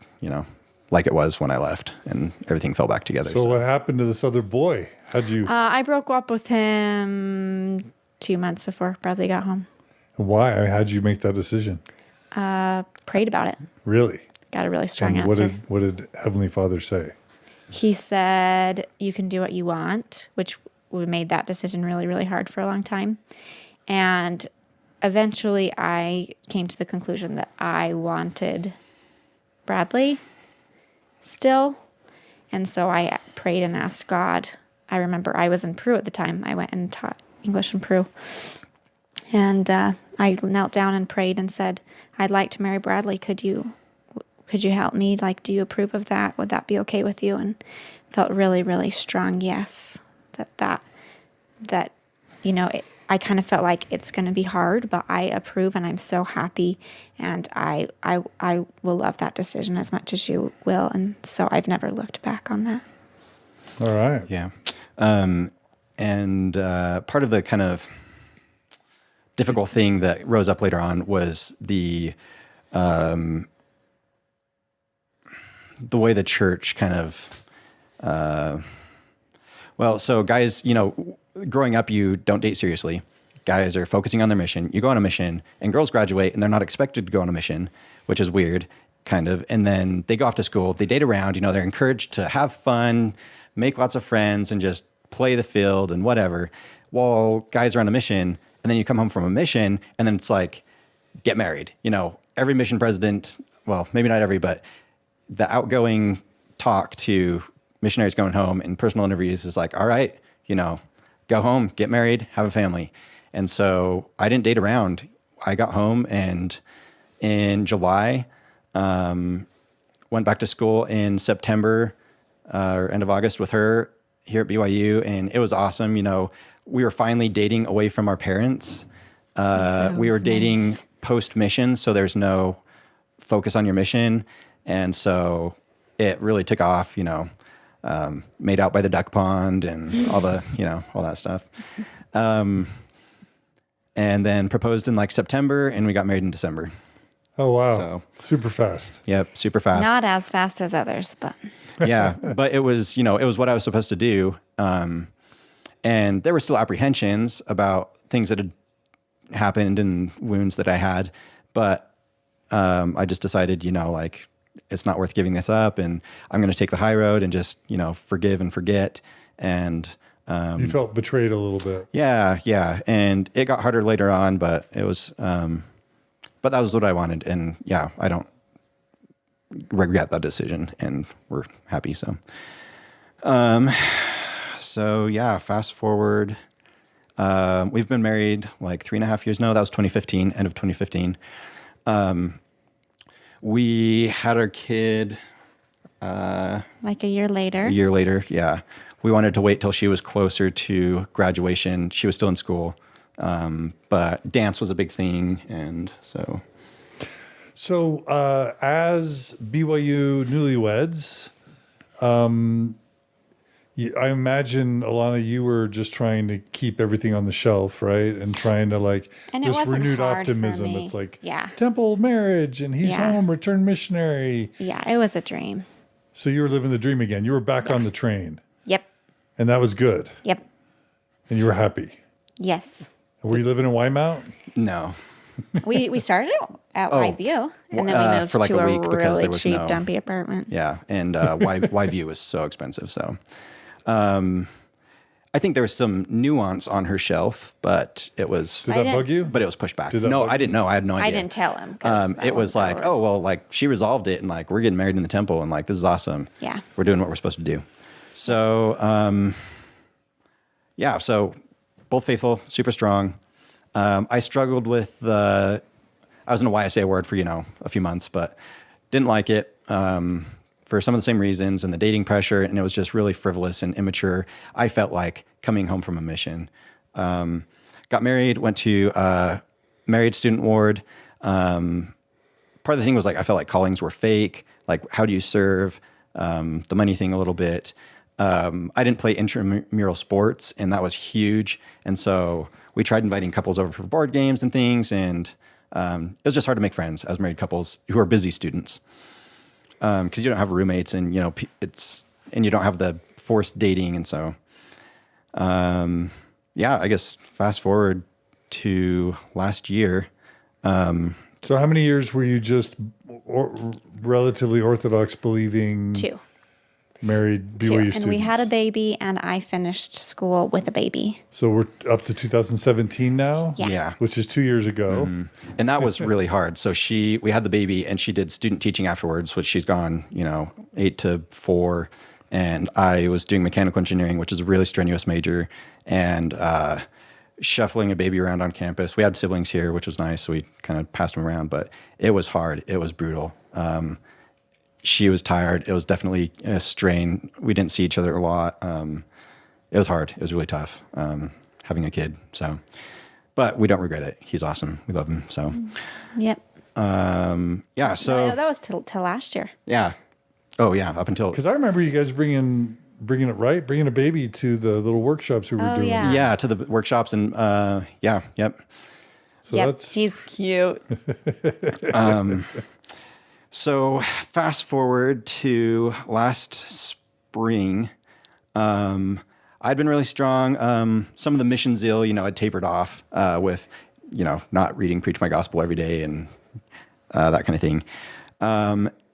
like it was when I left, and everything fell back together. So what happened to this other boy? How'd you? I broke up with him 2 months before Bradley got home. Why? I mean, how'd you make that decision? Prayed about it. Really? Got a really strong And answer. what did Heavenly Father say? He said, you can do what you want, which we made that decision really, really hard for a long time. And eventually I came to the conclusion that I wanted Bradley still. And so I prayed and asked God. I remember I was in Peru at the time. I went and taught English in Peru. And I knelt down and prayed and said, I'd like to marry Bradley. Could you help me? Like, do you approve of that? Would that be okay with you? And felt really, really strong yes. That I kind of felt like it's going to be hard, but I approve, and I'm so happy, and I will love that decision as much as you will. And so I've never looked back on that. All right. Yeah. And part of the kind of difficult thing that rose up later on was the way the church kind of, so guys, growing up, you don't date seriously. Guys are focusing on their mission. You go on a mission, and girls graduate, and they're not expected to go on a mission, which is weird, kind of. And then they go off to school. They date around. They're encouraged to have fun, make lots of friends, and just play the field and whatever, while guys are on a mission. And then you come home from a mission, and then it's like, get married. Every mission president, well, maybe not every, but the outgoing talk to missionaries going home in personal interviews is like, all right, go home, get married, have a family. And so I didn't date around. I got home, and in July, went back to school in September or end of August with her here at BYU. And it was awesome. We were finally dating away from our parents. We were dating post-mission, so there's no focus on your mission. And so it really took off, made out by the duck pond and all the, all that stuff. And then proposed in like September, and we got married in December. Oh, wow. So, super fast. Yep. Super fast. Not as fast as others, but. Yeah. But it was, it was what I was supposed to do. And there were still apprehensions about things that had happened and wounds that I had. But I just decided, it's not worth giving this up, and I'm going to take the high road and just, forgive and forget. And you felt betrayed a little bit. Yeah. And it got harder later on, but it was, but that was what I wanted. And yeah, I don't regret that decision, and we're happy. So, fast forward. We've been married like 3.5 years now. That was 2015, end of 2015. We had our kid like a year later. A year later, yeah. We wanted to wait till she was closer to graduation. She was still in school, but dance was a big thing, and so. So, as BYU newlyweds, I imagine, Alana, you were just trying to keep everything on the shelf, right? And trying to and this renewed hard for optimism. me. It's like, yeah. temple marriage, and he's home, returned missionary. Yeah, it was a dream. So you were living the dream again. You were back on the train. Yep. And that was good. Yep. And you were happy. Yes. Were you living in Wymount? No. We started at YView, and then we moved for like to a a week because really there was cheap, no- dumpy apartment. Yeah, and YView was so expensive. So, I think there was some nuance on her shelf, but it was. Did that bug you? But it was pushed back. Did that No, bug I didn't know. I had no idea. I didn't tell him. 'Cause I It was wasn't like, sure. oh well, like she resolved it, and like we're getting married in the temple, and like this is awesome. Yeah. We're doing what we're supposed to do. So, so both faithful, super strong. I struggled with I was in a YSA ward for a few months, but Didn't like it for some of the same reasons, and the dating pressure, and it was just really frivolous and immature. I felt like coming home from a mission. Got married, went to married student ward. Part of the thing was like I felt like callings were fake. Like, how do you serve? The money thing a little bit. I didn't play intramural sports, and that was huge. And so we tried inviting couples over for board games and things, and it was just hard to make friends as married couples who are busy students, because you don't have roommates, and you know and you don't have the forced dating, and so I guess fast forward to last year. So how many years were you just relatively Orthodox believing? 2. Married BYU 2. students? And we had a baby, and I finished school with a baby. So we're up to 2017 now? Yeah. Which is 2 years ago. Mm-hmm. And that was really hard. So we had the baby, and she did student teaching afterwards, which she's gone, 8 to 4. And I was doing mechanical engineering, which is a really strenuous major, and shuffling a baby around on campus. We had siblings here, which was nice, so we kind of passed them around, but it was hard. It was brutal. She was tired. It was definitely a strain. We didn't see each other a lot. It was hard. It was really tough having a kid. So, but we don't regret it. He's awesome. We love him. So, Yep. So No, that was till last year. yeah. Oh yeah, up until Because I remember you guys bringing a baby to the little workshops we were doing. Yeah. to the workshops and yep. So Yep, that's he's cute. So fast forward to last spring. I'd been really strong. Some of the mission zeal, I'd tapered off with, not reading Preach My Gospel every day and that kind of thing.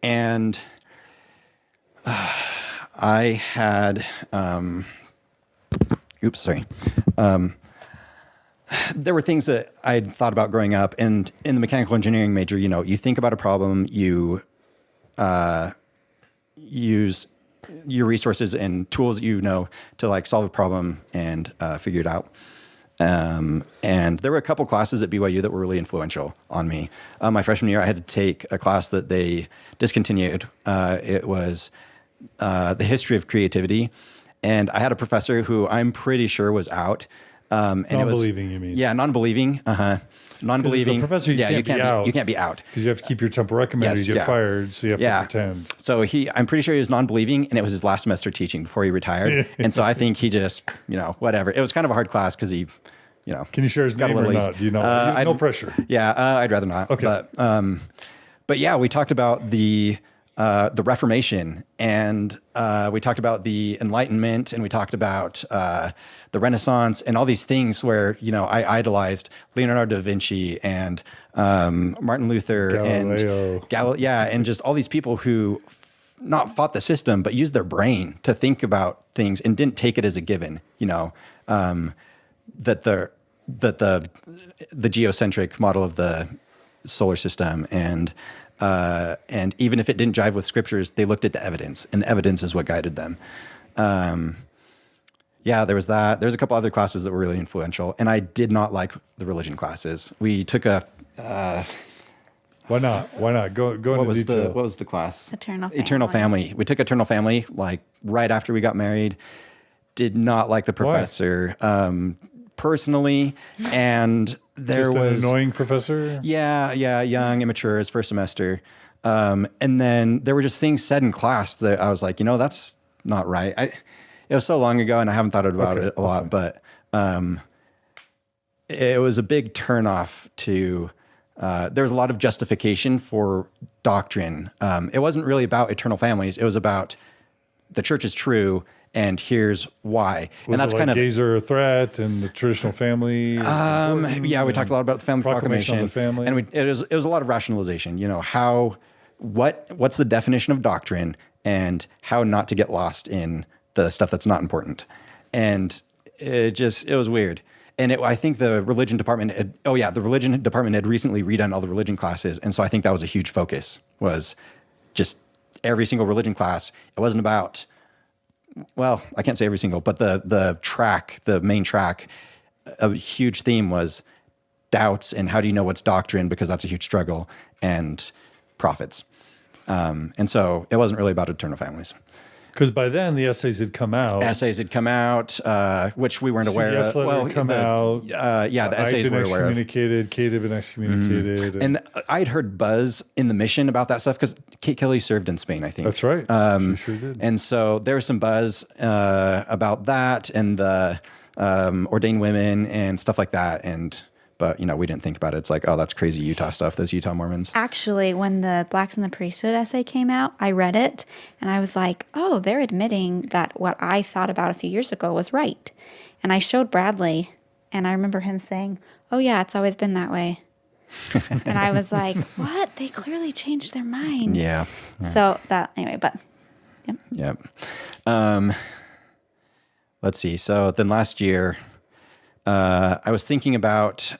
And I had, there were things that I'd thought about growing up, and in the mechanical engineering major, you think about a problem, you use your resources and tools to like solve a problem and figure it out. And there were a couple classes at BYU that were really influential on me. My freshman year, I had to take a class that they discontinued. It was the history of creativity. And I had a professor who I'm pretty sure was out. And non-believing, you mean? Yeah, non-believing. Non-believing. As a professor, you can't be out. Because you have to keep your temple recommended. Yes, you get fired, so you have to pretend. So I'm pretty sure he was non-believing, and it was his last semester teaching before he retired. And so I think he just, whatever. It was kind of a hard class because he, Can you share his name or not? Do you know? No pressure. Yeah, I'd rather not. Okay. But yeah, we talked about the Reformation, and we talked about the Enlightenment, and we talked about the Renaissance, and all these things where I idolized Leonardo da Vinci and Martin Luther Galileo. and just all these people who not fought the system but used their brain to think about things and didn't take it as a given. That the geocentric model of the solar system and even if it didn't jive with scriptures, they looked at the evidence, and the evidence is what guided them. There was that. There's a couple other classes that were really influential, and I did not like the religion classes. We took a Why not? Go into detail. What was the class? Eternal Family. We took Eternal Family like right after we got married. Did not like the professor personally, and there Just was an annoying professor. Yeah, young, immature, his first semester, and then there were just things said in class that I was like, that's not right. It was so long ago, and I haven't thought about it a lot, but it was a big turnoff to. There was a lot of justification for doctrine. It wasn't really about eternal families. It was about the church is true, and here's why. And that's kind of gays are a threat, and the traditional family. We talked a lot about the family proclamation, of the family, and it was a lot of rationalization. What's the definition of doctrine, and how not to get lost in the stuff that's not important. And it was weird. And I think the religion department had recently redone all the religion classes. And so I think that was a huge focus, was just every single religion class. It wasn't about, well, I can't say every single, but the main track, a huge theme was doubts and how do you know what's doctrine, because that's a huge struggle, and prophets. And so it wasn't really about eternal families. Because by then the essays had come out. Essays had come out, which we weren't aware of. Letter had come out. The essays I'd been we were aware of. excommunicated. Kate had been excommunicated. And I'd heard buzz in the mission about that stuff because Kate Kelly served in Spain, I think. That's right. She sure did. And so there was some buzz about that and the ordained women and stuff like that. But we didn't think about it. It's like, oh, that's crazy Utah stuff, those Utah Mormons. Actually, when the Blacks in the Priesthood essay came out, I read it and I was like, oh, they're admitting that what I thought about a few years ago was right. And I showed Bradley and I remember him saying, oh yeah, it's always been that way. And I was like, what? They clearly changed their mind. Yeah. So anyway, but yep. Let's see. So then last year, I was thinking about,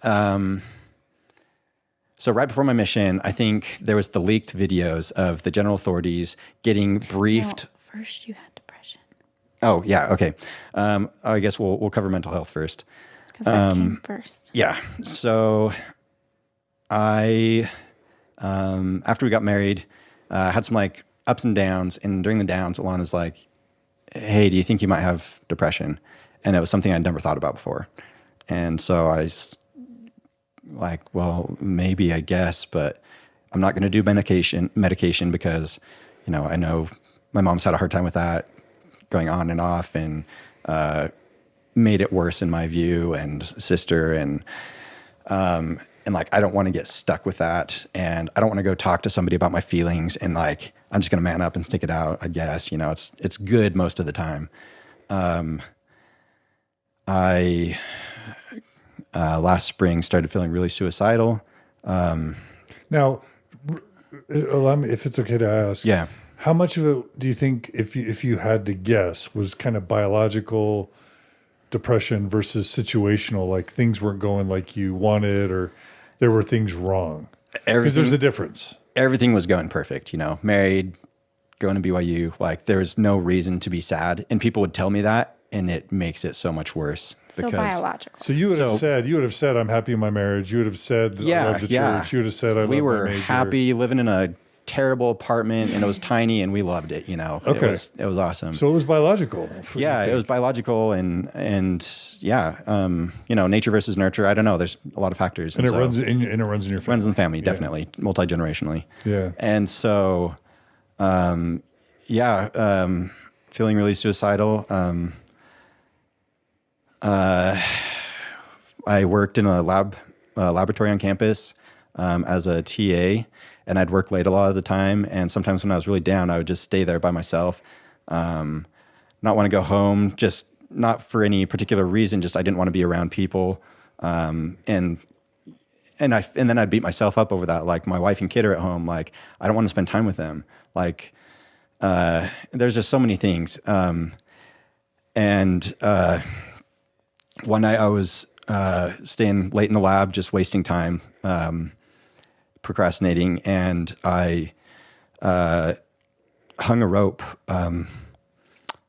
so right before my mission, I think there was the leaked videos of the general authorities getting briefed. No, first you had depression. Oh, yeah. Okay. I guess we'll cover mental health first. Because that came first. Yeah. So I, after we got married, had some like ups and downs. And during the downs, Alana's like, hey, do you think you might have depression? And it was something I'd never thought about before. And so I was like, well, maybe, I guess, but I'm not going to do medication because, I know my mom's had a hard time with that going on and off and made it worse in my view, and sister. And like, I don't want to get stuck with that. And I don't want to go talk to somebody about my feelings and like, I'm just going to man up and stick it out, I guess. It's good most of the time. I last spring started feeling really suicidal. Now, allow me, if it's okay to ask, Yeah. how much of it do you think, if you had to guess, was kind of biological depression versus situational, like things weren't going like you wanted, or there were things wrong? Because there's a difference. Everything was going perfect, married, going to BYU. Like there was no reason to be sad, and people would tell me that. And it makes it so much worse. So biological. So you would have said, I'm happy in my marriage. You would have said, I love the church. You would have said, I love my major. We were happy living in a terrible apartment, and it was tiny, and we loved it. Okay. It was awesome. So it was biological. Yeah, it was biological, and nature versus nurture. I don't know. There's a lot of factors, and it runs in your family. Runs in the family, definitely, multi-generationally. Yeah, and so, feeling really suicidal. I worked in a laboratory on campus as a TA, and I'd work late a lot of the time. And sometimes when I was really down, I would just stay there by myself, not want to go home, just not for any particular reason. Just I didn't want to be around people, and then I'd beat myself up over that. Like my wife and kid are at home. Like I don't want to spend time with them. Like there's just so many things. One night I was staying late in the lab, just wasting time, procrastinating, and I hung a rope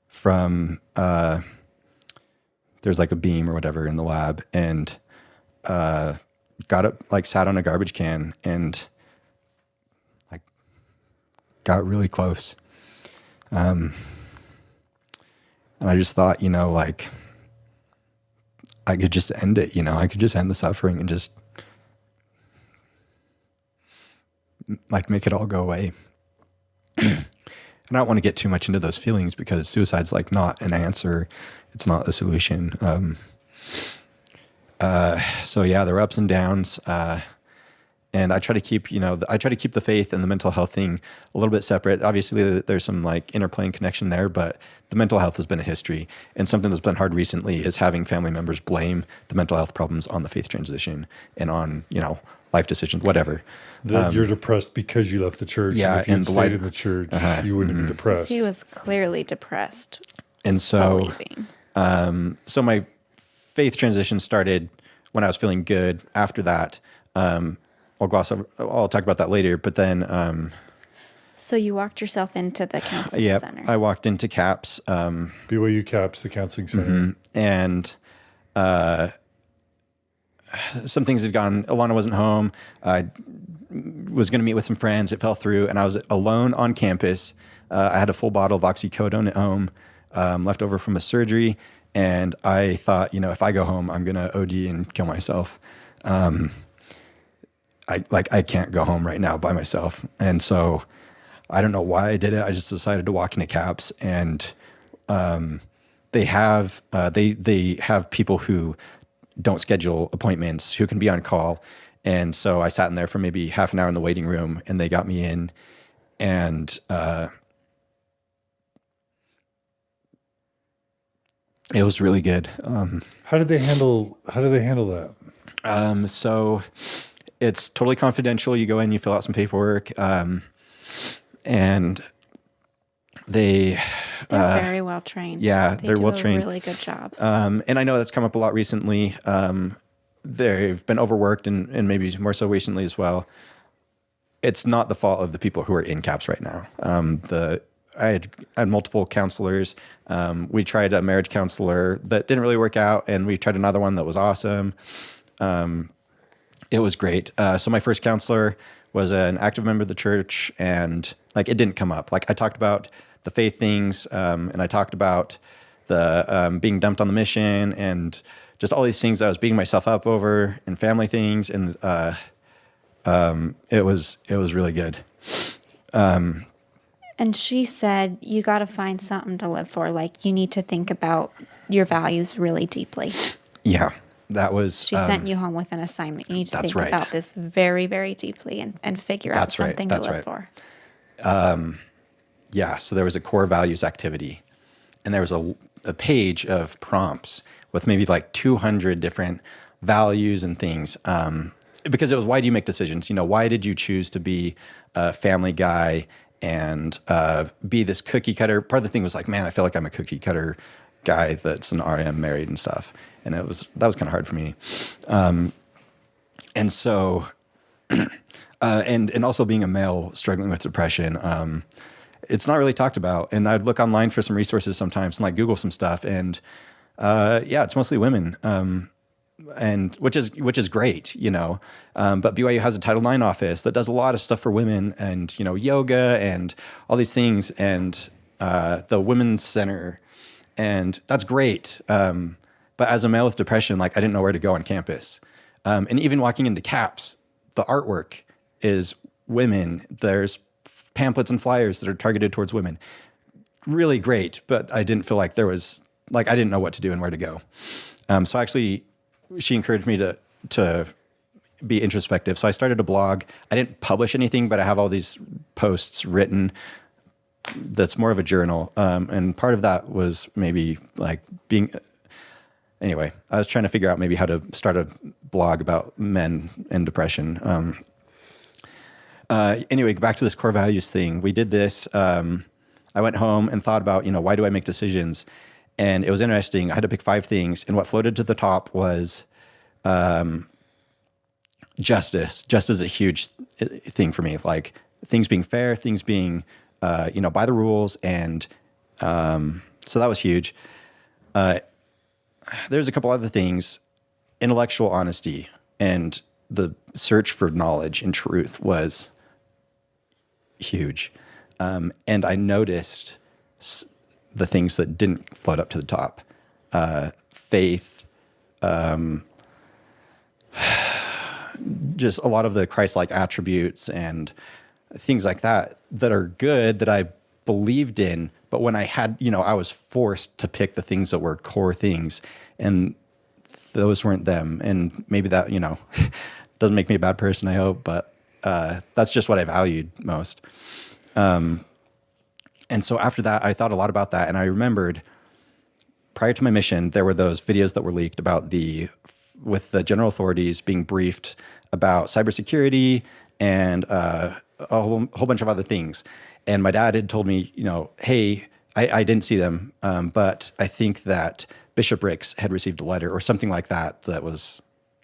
from there's like a beam or whatever in the lab, and got up, like sat on a garbage can, and like got really close, and I just thought, like, I could just end it, I could just end the suffering and just like make it all go away. And I don't want to get too much into those feelings because suicide's like not an answer. It's not a solution. So yeah, there were ups and downs. And I try to keep, the faith and the mental health thing a little bit separate. Obviously, there's some like interplay and connection there, but the mental health has been a history. And something that's been hard recently is having family members blame the mental health problems on the faith transition and on, life decisions, whatever. You're depressed because you left the church. Yeah, and if you stayed in the church, you wouldn't be depressed. He was clearly depressed. And so, so my faith transition started when I was feeling good. After that, I'll talk about that later, but then... so you walked yourself into the counseling center. I walked into CAPS. BYU CAPS, the counseling center. And some things had gone. Alana wasn't home. I was going to meet with some friends. It fell through, and I was alone on campus. I had a full bottle of oxycodone at home, left over from a surgery, and I thought, if I go home, I'm going to OD and kill myself. I can't go home right now by myself. And so I don't know why I did it. I just decided to walk into CAPS, and they have people who don't schedule appointments, who can be on call. And so I sat in there for maybe half an hour in the waiting room, and they got me in, and it was really good. How did they handle that? So it's totally confidential. You go in, you fill out some paperwork, and they're very well trained. Yeah, they're well trained. Really good job. And I know that's come up a lot recently. They've been overworked, and maybe more so recently as well. It's not the fault of the people who are in CAPS right now. I had multiple counselors. We tried a marriage counselor that didn't really work out, and we tried another one that was awesome. It was great. So my first counselor was an active member of the church, and it didn't come up. I talked about the faith things, and I talked about the being dumped on the mission, and just all these things that I was beating myself up over, and family things, and it was really good. And she said, you got to find something to live for. You need to think about your values really deeply. Yeah, that was... She sent you home with an assignment. You need to think about this very, very deeply and figure out something to live for. Yeah, so there was a core values activity, and there was a page of prompts with maybe 200 different values and things. Because it was, why do you make decisions? Why did you choose to be a family guy and be this cookie cutter? Part of the thing was man, I feel like I'm a cookie cutter guy that's an RM, married and stuff. And that was kind of hard for me. And so, and also being a male struggling with depression, it's not really talked about. And I'd look online for some resources sometimes and Google some stuff, and it's mostly women. And which is great, but BYU has a Title IX office that does a lot of stuff for women, and yoga and all these things, and the women's center, and that's great. But as a male with depression, I didn't know where to go on campus, and even walking into CAPS, the artwork is women. There's pamphlets and flyers that are targeted towards women. Really great, but I didn't feel like there was I didn't know what to do and where to go. So actually, she encouraged me to be introspective. So I started a blog. I didn't publish anything, but I have all these posts written that's more of a journal. And part of that was maybe anyway, I was trying to figure out maybe how to start a blog about men and depression. Anyway, back to this core values thing. We did this. I went home and thought about, why do I make decisions? And it was interesting. I had to pick 5 things, and what floated to the top was justice. Justice is a huge thing for me. Things being fair, things being, by the rules, and so that was huge. There's a couple other things. Intellectual honesty and the search for knowledge and truth was huge. And I noticed the things that didn't float up to the top, faith, just a lot of the Christ-like attributes and things like that are good, that I believed in. But when I had, I was forced to pick the things that were core things, and those weren't them. And maybe that, doesn't make me a bad person, I hope, but that's just what I valued most. And so after that, I thought a lot about that. And I remembered prior to my mission, there were those videos that were leaked about with the general authorities being briefed about cybersecurity and a whole bunch of other things. And my dad had told me, hey, I didn't see them, but I think that Bishop Ricks had received a letter or something like that. That was,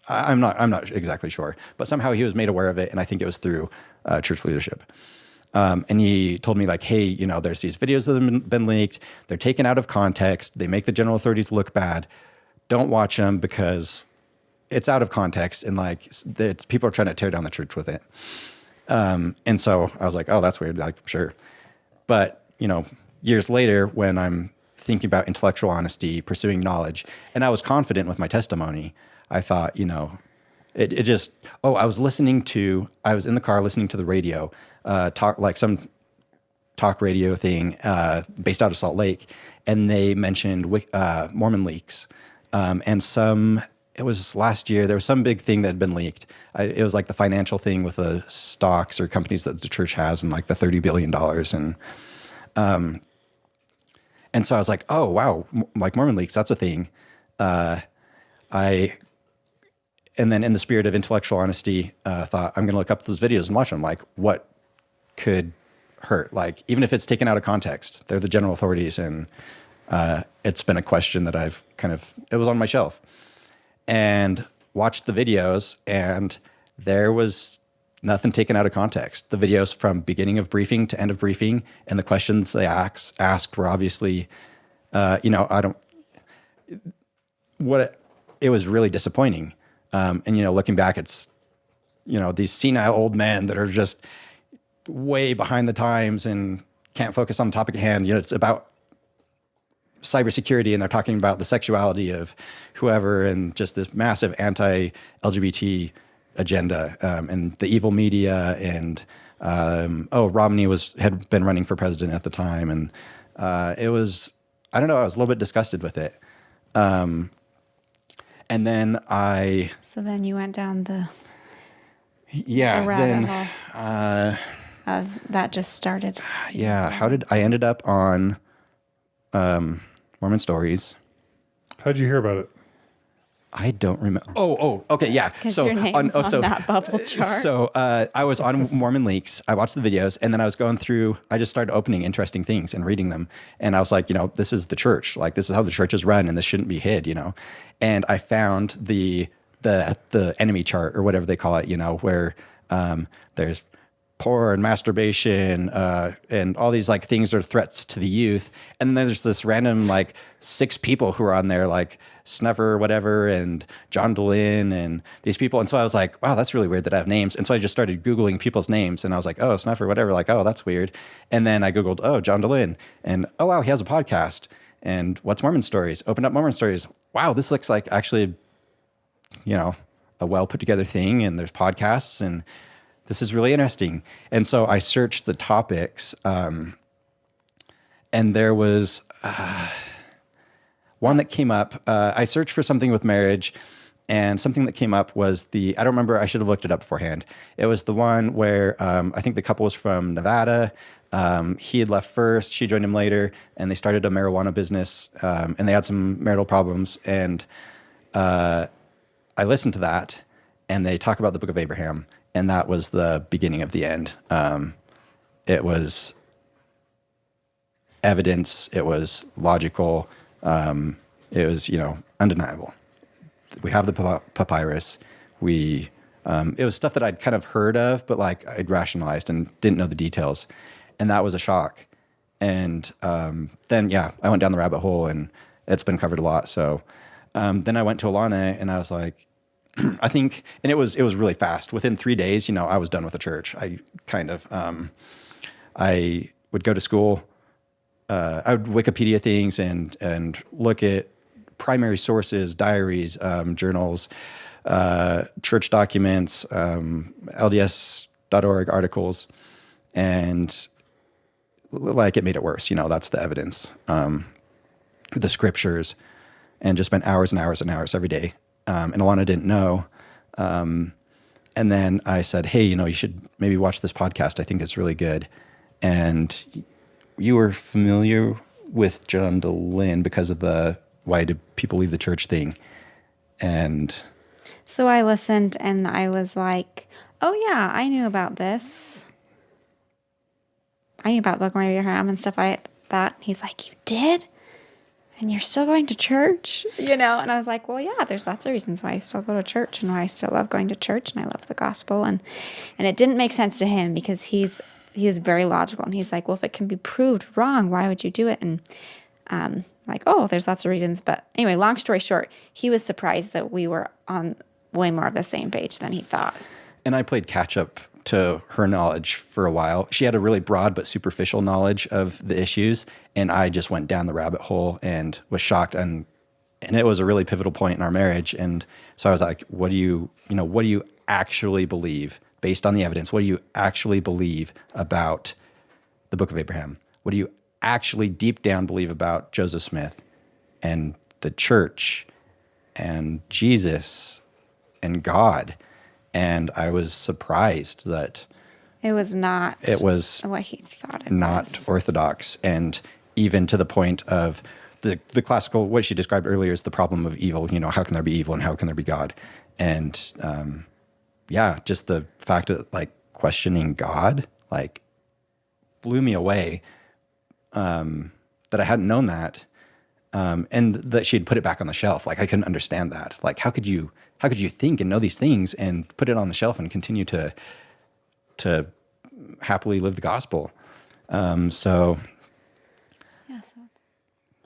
I'm not exactly sure, but somehow he was made aware of it. And I think it was through church leadership. And he told me hey, there's these videos that have been leaked. They're taken out of context. They make the general authorities look bad. Don't watch them because it's out of context, and like people are trying to tear down the church with it. And so I was like, oh, that's weird. Like, sure. But, years later, when I'm thinking about intellectual honesty, pursuing knowledge, and I was confident with my testimony, I thought, it just, I was in the car listening to the radio, some talk radio thing, based out of Salt Lake. And they mentioned, Mormon leaks. It was last year, there was some big thing that had been leaked. It was like the financial thing with the stocks or companies that the church has, and like the $30 billion. And so I was like, oh, wow, like Mormon leaks, that's a thing. And then in the spirit of intellectual honesty, thought I'm going to look up those videos and watch them. Like, what could hurt? Like, even if it's taken out of context, they're the general authorities. And it's been a question that it was on my shelf. And watched the videos, and there was nothing taken out of context. The videos from beginning of briefing to end of briefing, and the questions they asked were obviously, it was really disappointing. And looking back, it's, these senile old men that are just way behind the times and can't focus on the topic at hand. It's about cybersecurity, and they're talking about the sexuality of whoever, and just this massive anti-LGBT agenda, and the evil media, and Romney had been running for president at the time, and it was, I don't know, I was a little bit disgusted with it. And then So then you went down the rabbit hole of that just started. Yeah, I ended up on Mormon Stories. How'd you hear about it? I don't remember. Oh, okay, yeah. So your name's on that bubble chart. So I was on Mormon Leaks. I watched the videos, and then I was going through. I just started opening interesting things and reading them, and I was like, this is the church. Like, this is how the church is run, and this shouldn't be hid. And I found the enemy chart, or whatever they call it. Where there's porn, masturbation, and all these like things are threats to the youth. And then there's this random like 6 people who are on there, like Snuffer, whatever, and John DeLynn, and these people. And so I was like, wow, that's really weird that I have names. And so I just started Googling people's names, and I was like, oh, Snuffer, whatever, like, oh, that's weird. And then I Googled, oh, John DeLynn, and oh, wow, he has a podcast. And what's Mormon Stories? Opened up Mormon Stories. Wow, this looks like actually, a well put together thing, and there's podcasts, and this is really interesting. And so I searched the topics, and there was one that came up. I searched for something with marriage, and something that came up was I don't remember, I should have looked it up beforehand. It was the one where I think the couple was from Nevada. He had left first, she joined him later, and they started a marijuana business, and they had some marital problems. And I listened to that, and they talk about the Book of Abraham. And that was the beginning of the end. It was evidence. It was logical. It was, undeniable. We have the papyrus. It was stuff that I'd kind of heard of, but like I'd rationalized and didn't know the details. And that was a shock. And then, I went down the rabbit hole, and it's been covered a lot. So then I went to Alana, and I was like, I think, and it was really fast. Within 3 days, I was done with the church. I would go to school. I would Wikipedia things and look at primary sources, diaries, journals, church documents, LDS.org articles, and like it made it worse. That's the evidence, the scriptures, and just spent hours and hours and hours every day. And Alana didn't know. And then I said, hey, you should maybe watch this podcast. I think it's really good. And you were familiar with John DeLynn because of the why do people leave the church thing. And so I listened, and I was like, oh yeah, I knew about this. I knew about Book of Abraham and stuff like that. He's like, you did? And you're still going to church, And I was like, well, yeah, there's lots of reasons why I still go to church, and why I still love going to church, and I love the gospel. And it didn't make sense to him, because he is very logical, and he's like, well, if it can be proved wrong, why would you do it? And like, oh, there's lots of reasons. But anyway, long story short, he was surprised that we were on way more of the same page than he thought. And I played catch up to her knowledge for a while. She had a really broad but superficial knowledge of the issues, and I just went down the rabbit hole and was shocked. And it was a really pivotal point in our marriage. And so I was like, what do you actually believe based on the evidence? What do you actually believe about the Book of Abraham? What do you actually deep down believe about Joseph Smith and the church and Jesus and God? And I was surprised that it was not what he thought it was. Not orthodox. And even to the point of the classical, what she described earlier is the problem of evil. How can there be evil and how can there be God? And just the fact of like questioning God, like blew me away, that I hadn't known that. And that she'd put it back on the shelf. Like I couldn't understand that. Like how could you think and know these things and put it on the shelf and continue to happily live the gospel? So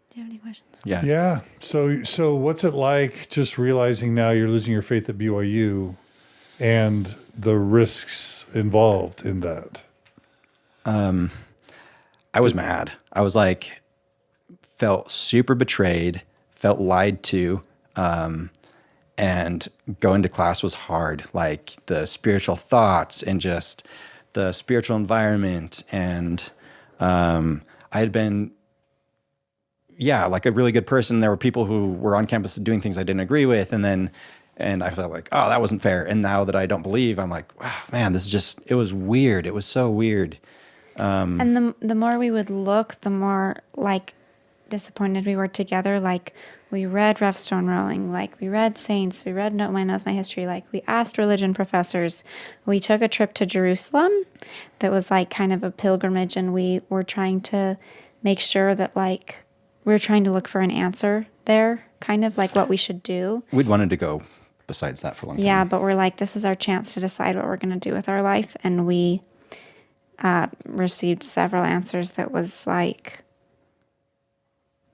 do you have any questions? Yeah. Yeah. So what's it like just realizing now you're losing your faith at BYU and the risks involved in that? I was mad. I was like, felt super betrayed, felt lied to, and going to class was hard. Like the spiritual thoughts and just the spiritual environment. And I had been, like a really good person. There were people who were on campus doing things I didn't agree with. And I felt like, oh, that wasn't fair. And now that I don't believe, I'm like, wow, man, it was weird. It was so weird. And the more we would look, the more like disappointed we were together. Like we read Rough Stone Rolling, like we read Saints, we read No One Knows My History, like we asked religion professors. We took a trip to Jerusalem that was like kind of a pilgrimage, and we were trying to make sure that like we were trying to look for an answer there, kind of like what we should do. We'd wanted to go besides that for a long time. Yeah, but we're like, this is our chance to decide what we're going to do with our life. And we received several answers that was like,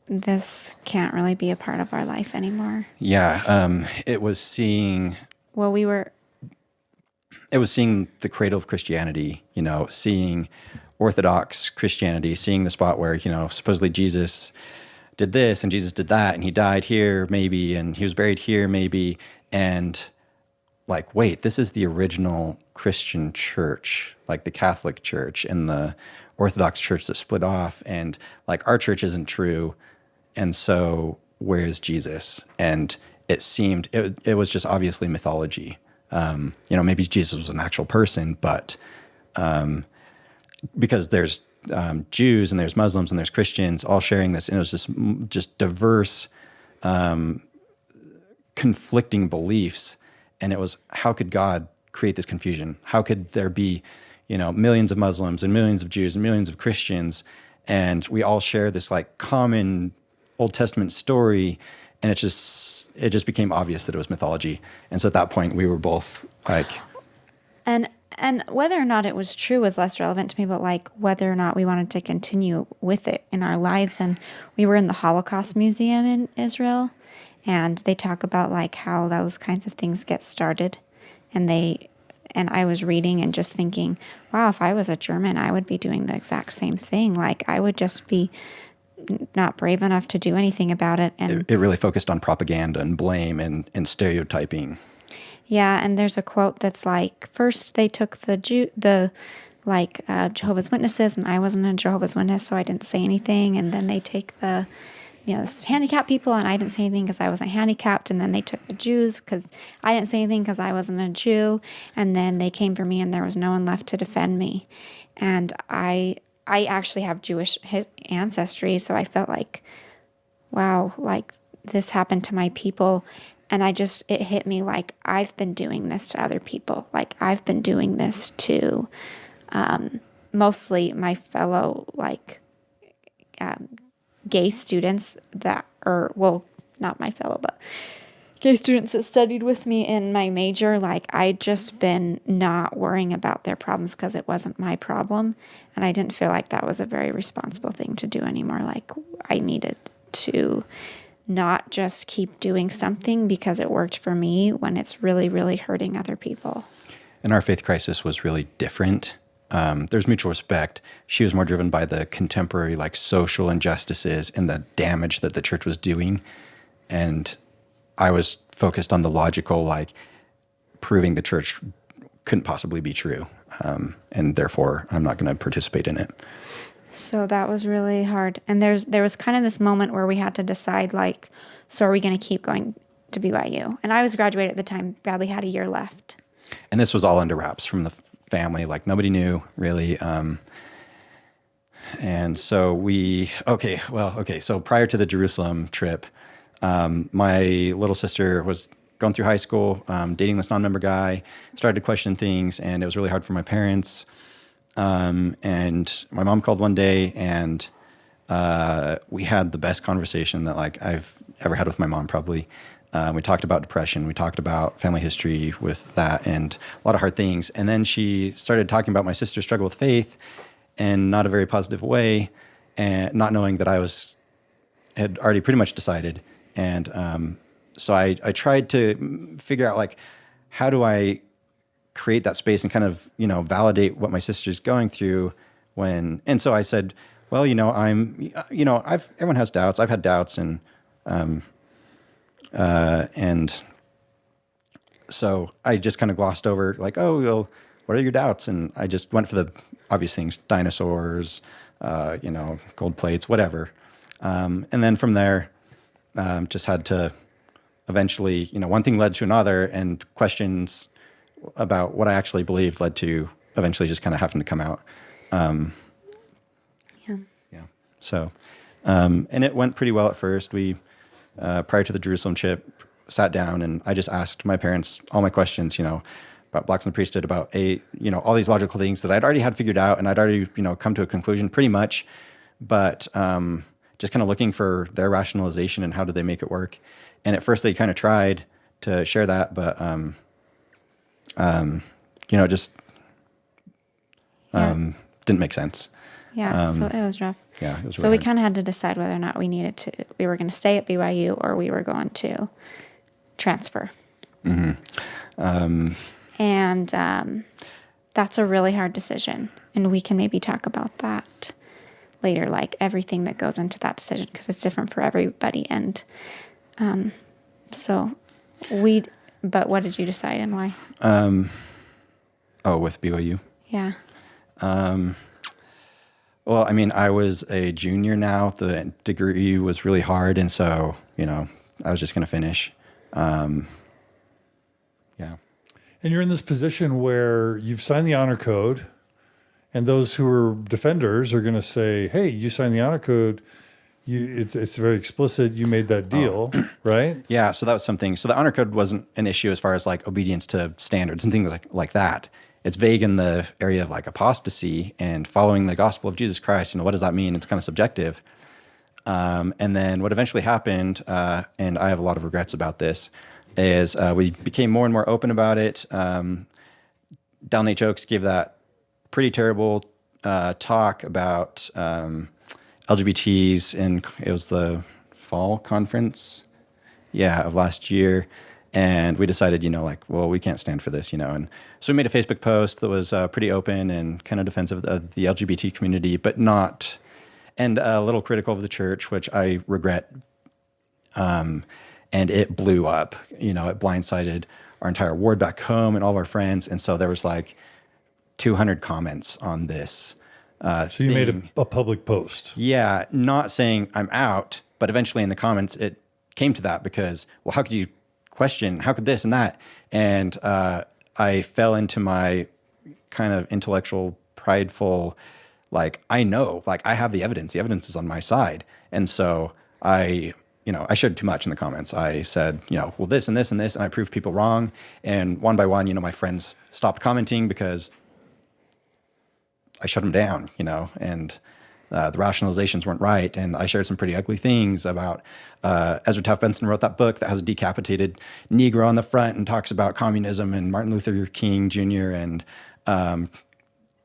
this can't really be a part of our life anymore. Yeah, it was seeing... Well, It was seeing the cradle of Christianity, seeing Orthodox Christianity, seeing the spot where, supposedly Jesus did this and Jesus did that and he died here maybe and he was buried here maybe. And like, wait, this is the original Christian church, like the Catholic Church and the Orthodox Church that split off. And like our church isn't true. And so where is Jesus? And it seemed, it was just obviously mythology. Maybe Jesus was an actual person, but because there's Jews and there's Muslims and there's Christians all sharing this, and it was just diverse, conflicting beliefs. And it was, how could God create this confusion? How could there be, millions of Muslims and millions of Jews and millions of Christians, and we all share this like common Old Testament story? And it just became obvious that it was mythology. And so at that point, we were both like... And whether or not it was true was less relevant to me, but like whether or not we wanted to continue with it in our lives. And we were in the Holocaust Museum in Israel, and they talk about like how those kinds of things get started. And I was reading and just thinking, wow, if I was a German, I would be doing the exact same thing. Like I would just be not brave enough to do anything about it. And it really focused on propaganda and blame and stereotyping. Yeah, and there's a quote that's like, first they took Jehovah's Witnesses, and I wasn't a Jehovah's Witness, so I didn't say anything. And then they take the handicapped people, and I didn't say anything because I wasn't handicapped. And then they took the Jews because I didn't say anything because I wasn't a Jew. And then they came for me, and there was no one left to defend me. And I actually have Jewish ancestry, so I felt like, wow, like this happened to my people. And it hit me like, I've been doing this to other people. Like I've been doing this to mostly my fellow gay students not my fellow, but gay students that studied with me in my major. Like I'd just been not worrying about their problems because it wasn't my problem. And I didn't feel like that was a very responsible thing to do anymore. Like I needed to not just keep doing something because it worked for me when it's really, really hurting other people. And our faith crisis was really different. There's mutual respect. She was more driven by the contemporary, like, social injustices and the damage that the church was doing. And I was focused on the logical, like, proving the church couldn't possibly be true. And therefore, I'm not going to participate in it. So that was really hard. And there was kind of this moment where we had to decide, like, so are we going to keep going to BYU? And I was graduated at the time. Bradley had a year left. And this was all under wraps from the family. Like, nobody knew, really. And so so prior to the Jerusalem trip, my little sister was going through high school, dating this non-member guy, started to question things, and it was really hard for my parents. And my mom called one day, and we had the best conversation that, like, I've ever had with my mom, probably. We talked about depression. We talked about family history with that and a lot of hard things. And then she started talking about my sister's struggle with faith in not a very positive way, and not knowing that I had already pretty much decided. And so I tried to figure out, like, how do I create that space and kind of, validate what my sister's going through and so I said, well, everyone has doubts. I've had doubts. And so I just kind of glossed over, like, oh, well, what are your doubts? And I just went for the obvious things, dinosaurs, gold plates, whatever. And then from there, just had to eventually, one thing led to another, and questions about what I actually believed led to eventually just kind of having to come out. Yeah. So, and it went pretty well at first. We, prior to the Jerusalem trip, sat down, and I just asked my parents all my questions, about blacks in the priesthood, about all these logical things that I'd already had figured out, and I'd already, come to a conclusion pretty much, but just kind of looking for their rationalization and how did they make it work. And at first they kind of tried to share that, but, just didn't make sense. Yeah, so it was rough. Yeah, it was so really we kind of had to decide whether or not we were going to stay at BYU or we were going to transfer. Mm-hmm. And that's a really hard decision. And we can maybe talk about that later, like everything that goes into that decision, because it's different for everybody. And but what did you decide and why? With BYU? Yeah. Well, I mean, I was a junior now. The degree was really hard, and so, I was just going to finish. Yeah. And you're in this position where you've signed the honor code, and those who are defenders are going to say, hey, you signed the honor code. It's very explicit. You made that deal, right? Yeah, so that was something. So the honor code wasn't an issue as far as, like, obedience to standards and things like that. It's vague in the area of, like, apostasy and following the gospel of Jesus Christ. What does that mean? It's kind of subjective. And then what eventually happened, and I have a lot of regrets about this, is we became more and more open about it. Dal Nate Oakes gave that pretty terrible talk about LGBTs, and it was the fall conference, of last year. And we decided, well, we can't stand for this, and so we made a Facebook post that was pretty open and kind of defensive of the LGBT community, but not, and a little critical of the church, which I regret. And it blew up, it blindsided our entire ward back home and all of our friends. And so there was like 200 comments on this. So you made a public post. Yeah, not saying I'm out, but eventually in the comments, it came to that because, well, how could you question, how could this and that? And I fell into my kind of intellectual, prideful, like, I know, like, I have the evidence is on my side. And so I shared too much in the comments. I said, well, this and this and this, and I proved people wrong. And one by one, my friends stopped commenting because I shut them down, and the rationalizations weren't right. And I shared some pretty ugly things about Ezra Taft Benson wrote that book that has a decapitated Negro on the front and talks about communism and Martin Luther King Jr. and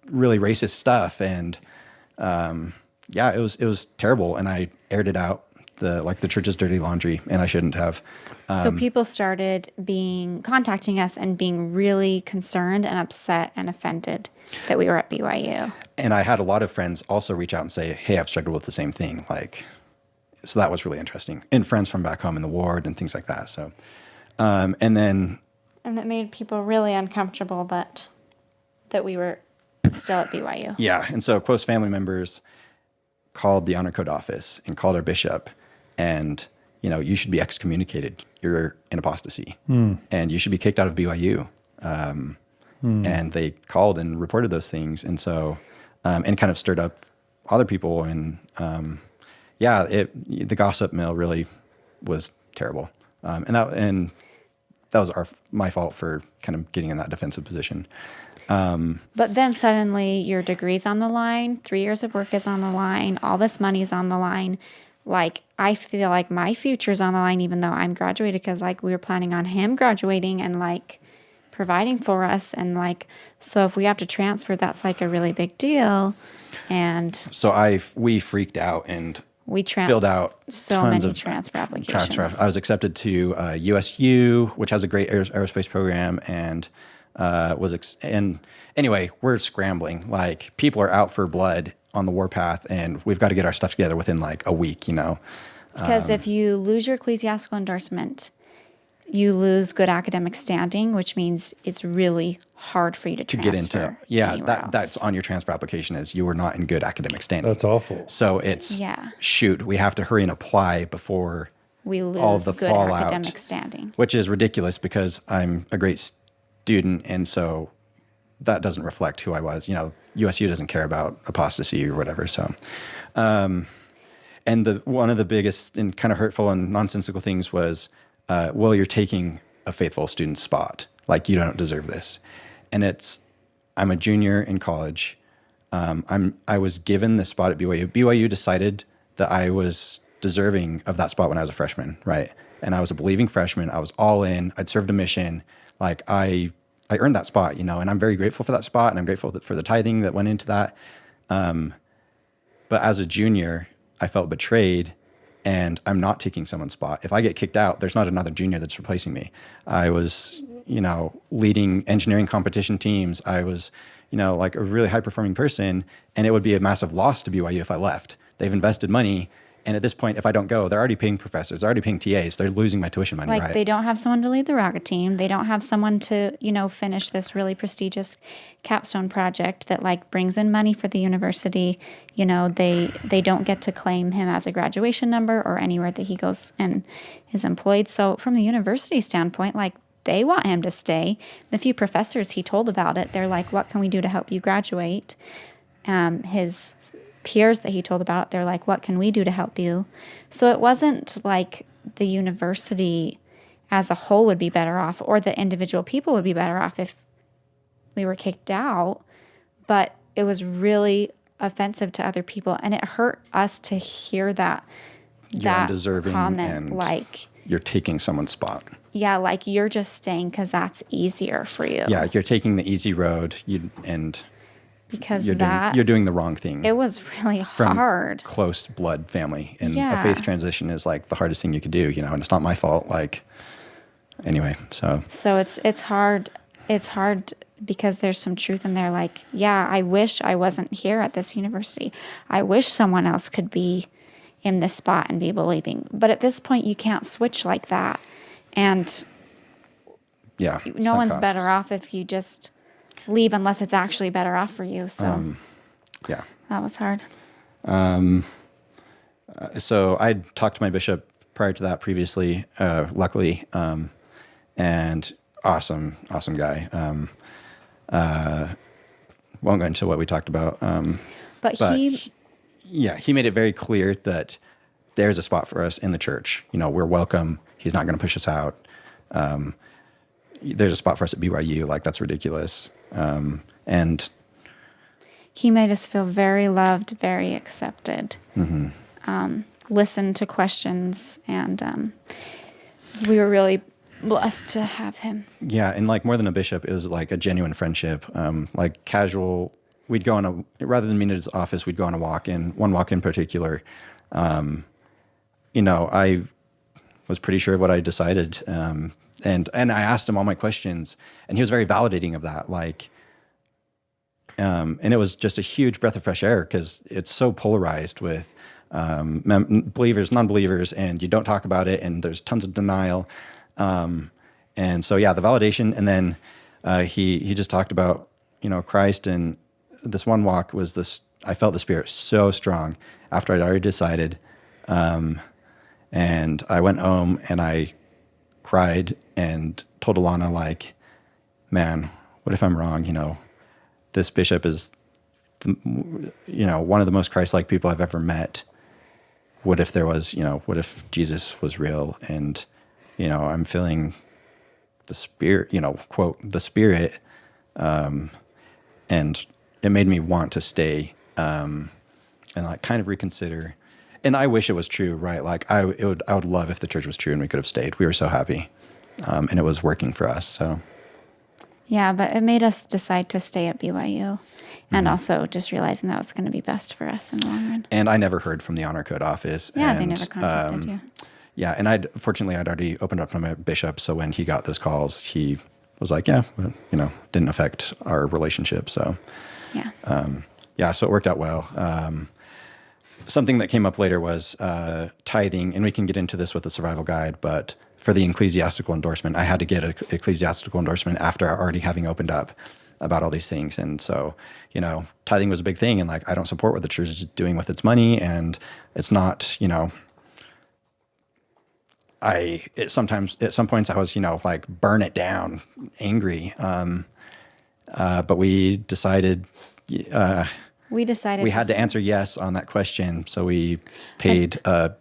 really racist stuff. And it was terrible. And I aired it out. the church's dirty laundry, and I shouldn't have. So people started contacting us and being really concerned and upset and offended that we were at BYU. And I had a lot of friends also reach out and say, hey, I've struggled with the same thing. So that was really interesting. And friends from back home in the ward and things like that. So, and it made people really uncomfortable that we were still at BYU. Yeah. And so close family members called the honor code office and called our bishop and, you should be excommunicated. You're in apostasy and you should be kicked out of BYU. And they called and reported those things. And so, and kind of stirred up other people. And, the gossip mill really was terrible. And that was my fault for kind of getting in that defensive position. But then suddenly your degree's on the line, 3 years of work is on the line, all this money's on the line. Like, I feel like my future's on the line, even though I'm graduated, because we were planning on him graduating and providing for us. And so if we have to transfer, that's a really big deal. And so we freaked out and we filled out so many transfer applications. I was accepted to USU, which has a great aerospace program, and and anyway, we're scrambling. People are out for blood on the warpath, and we've got to get our stuff together within a week. Because if you lose your ecclesiastical endorsement, you lose good academic standing, which means it's really hard for you to transfer. Get into. Yeah, that's on your transfer application is you were not in good academic standing. That's awful. So it's shoot, we have to hurry and apply before we lose all the good fallout, academic standing, which is ridiculous because I'm a great student, and so that doesn't reflect who I was. USU doesn't care about apostasy or whatever. So, and one of the biggest and kind of hurtful and nonsensical things was, well, you're taking a faithful student's spot. You don't deserve this. And I'm a junior in college. I was given the spot at BYU. BYU decided that I was deserving of that spot when I was a freshman, right? And I was a believing freshman. I was all in. I'd served a mission. I earned that spot, and I'm very grateful for that spot, and I'm grateful for the tithing that went into that. But as a junior, I felt betrayed, and I'm not taking someone's spot. If I get kicked out, there's not another junior that's replacing me. I was, leading engineering competition teams. I was, a really high-performing person, and it would be a massive loss to BYU if I left. They've invested money. And at this point, if I don't go, they're already paying professors, they're already paying TAs, they're losing my tuition money, right? They don't have someone to lead the rocket team. They don't have someone to, finish this really prestigious capstone project that brings in money for the university. They don't get to claim him as a graduation number or anywhere that he goes and is employed. So from the university standpoint, they want him to stay. The few professors he told about it, they're like, what can we do to help you graduate? His peers that he told about, they're like, what can we do to help you? So it wasn't the university as a whole would be better off or the individual people would be better off if we were kicked out, but it was really offensive to other people, and it hurt us to hear that you're undeserving comment, and you're taking someone's spot. Yeah, you're just staying because that's easier for you. Yeah, you're taking the easy road, because you're doing the wrong thing. It was really hard. From close blood family, and a faith transition is the hardest thing you could do, and it's not my fault. Anyway, so it's hard. It's hard because there's some truth in there. I wish I wasn't here at this university. I wish someone else could be in this spot and be believing. But at this point, you can't switch like that, and no one's better off if you just leave unless it's actually better off for you. So that was hard. So I talked to my bishop prior to that previously, luckily, and awesome guy. Won't go into what we talked about. But he made it very clear that there's a spot for us in the church. We're welcome. He's not going to push us out. There's a spot for us at BYU. That's ridiculous. And he made us feel very loved, very accepted. Listened to questions, and we were really blessed to have him. Yeah, and more than a bishop, it was a genuine friendship. Casual, we'd go rather than meet at his office, we'd go on a walk-in, one walk in particular. I was pretty sure of what I decided. And I asked him all my questions, and he was very validating of that. Like, and it was just a huge breath of fresh air because it's so polarized with believers, non-believers, and you don't talk about it, and there's tons of denial. And so, yeah, the validation. And then he just talked about, Christ. And this one walk was this, I felt the Spirit so strong after I'd already decided. And I went home and I cried and told Alana, like, man, what if I'm wrong? This bishop is, one of the most Christ-like people I've ever met. What if there was, what if Jesus was real? And, I'm feeling the Spirit, quote, the Spirit. And it made me want to stay, and like kind of reconsider. And I wish it was true, right? Like I would love if the church was true and we could have stayed. We were so happy. And it was working for us. So. Yeah, but it made us decide to stay at BYU, and also just realizing that was going to be best for us in the long run. And I never heard from the honor code office. Yeah, and, they never contacted you. Yeah, and fortunately I'd already opened up to my bishop, so when he got those calls, he was like, yeah, didn't affect our relationship. So yeah, so it worked out well. Something that came up later was tithing, and we can get into this with the survival guide, but for the ecclesiastical endorsement, I had to get an ecclesiastical endorsement after already having opened up about all these things. And so, tithing was a big thing, and like, I don't support what the church is doing with its money, and it's not, sometimes at some points I was, like burn it down, angry. But we decided, we had to answer yes on that question. So we paid a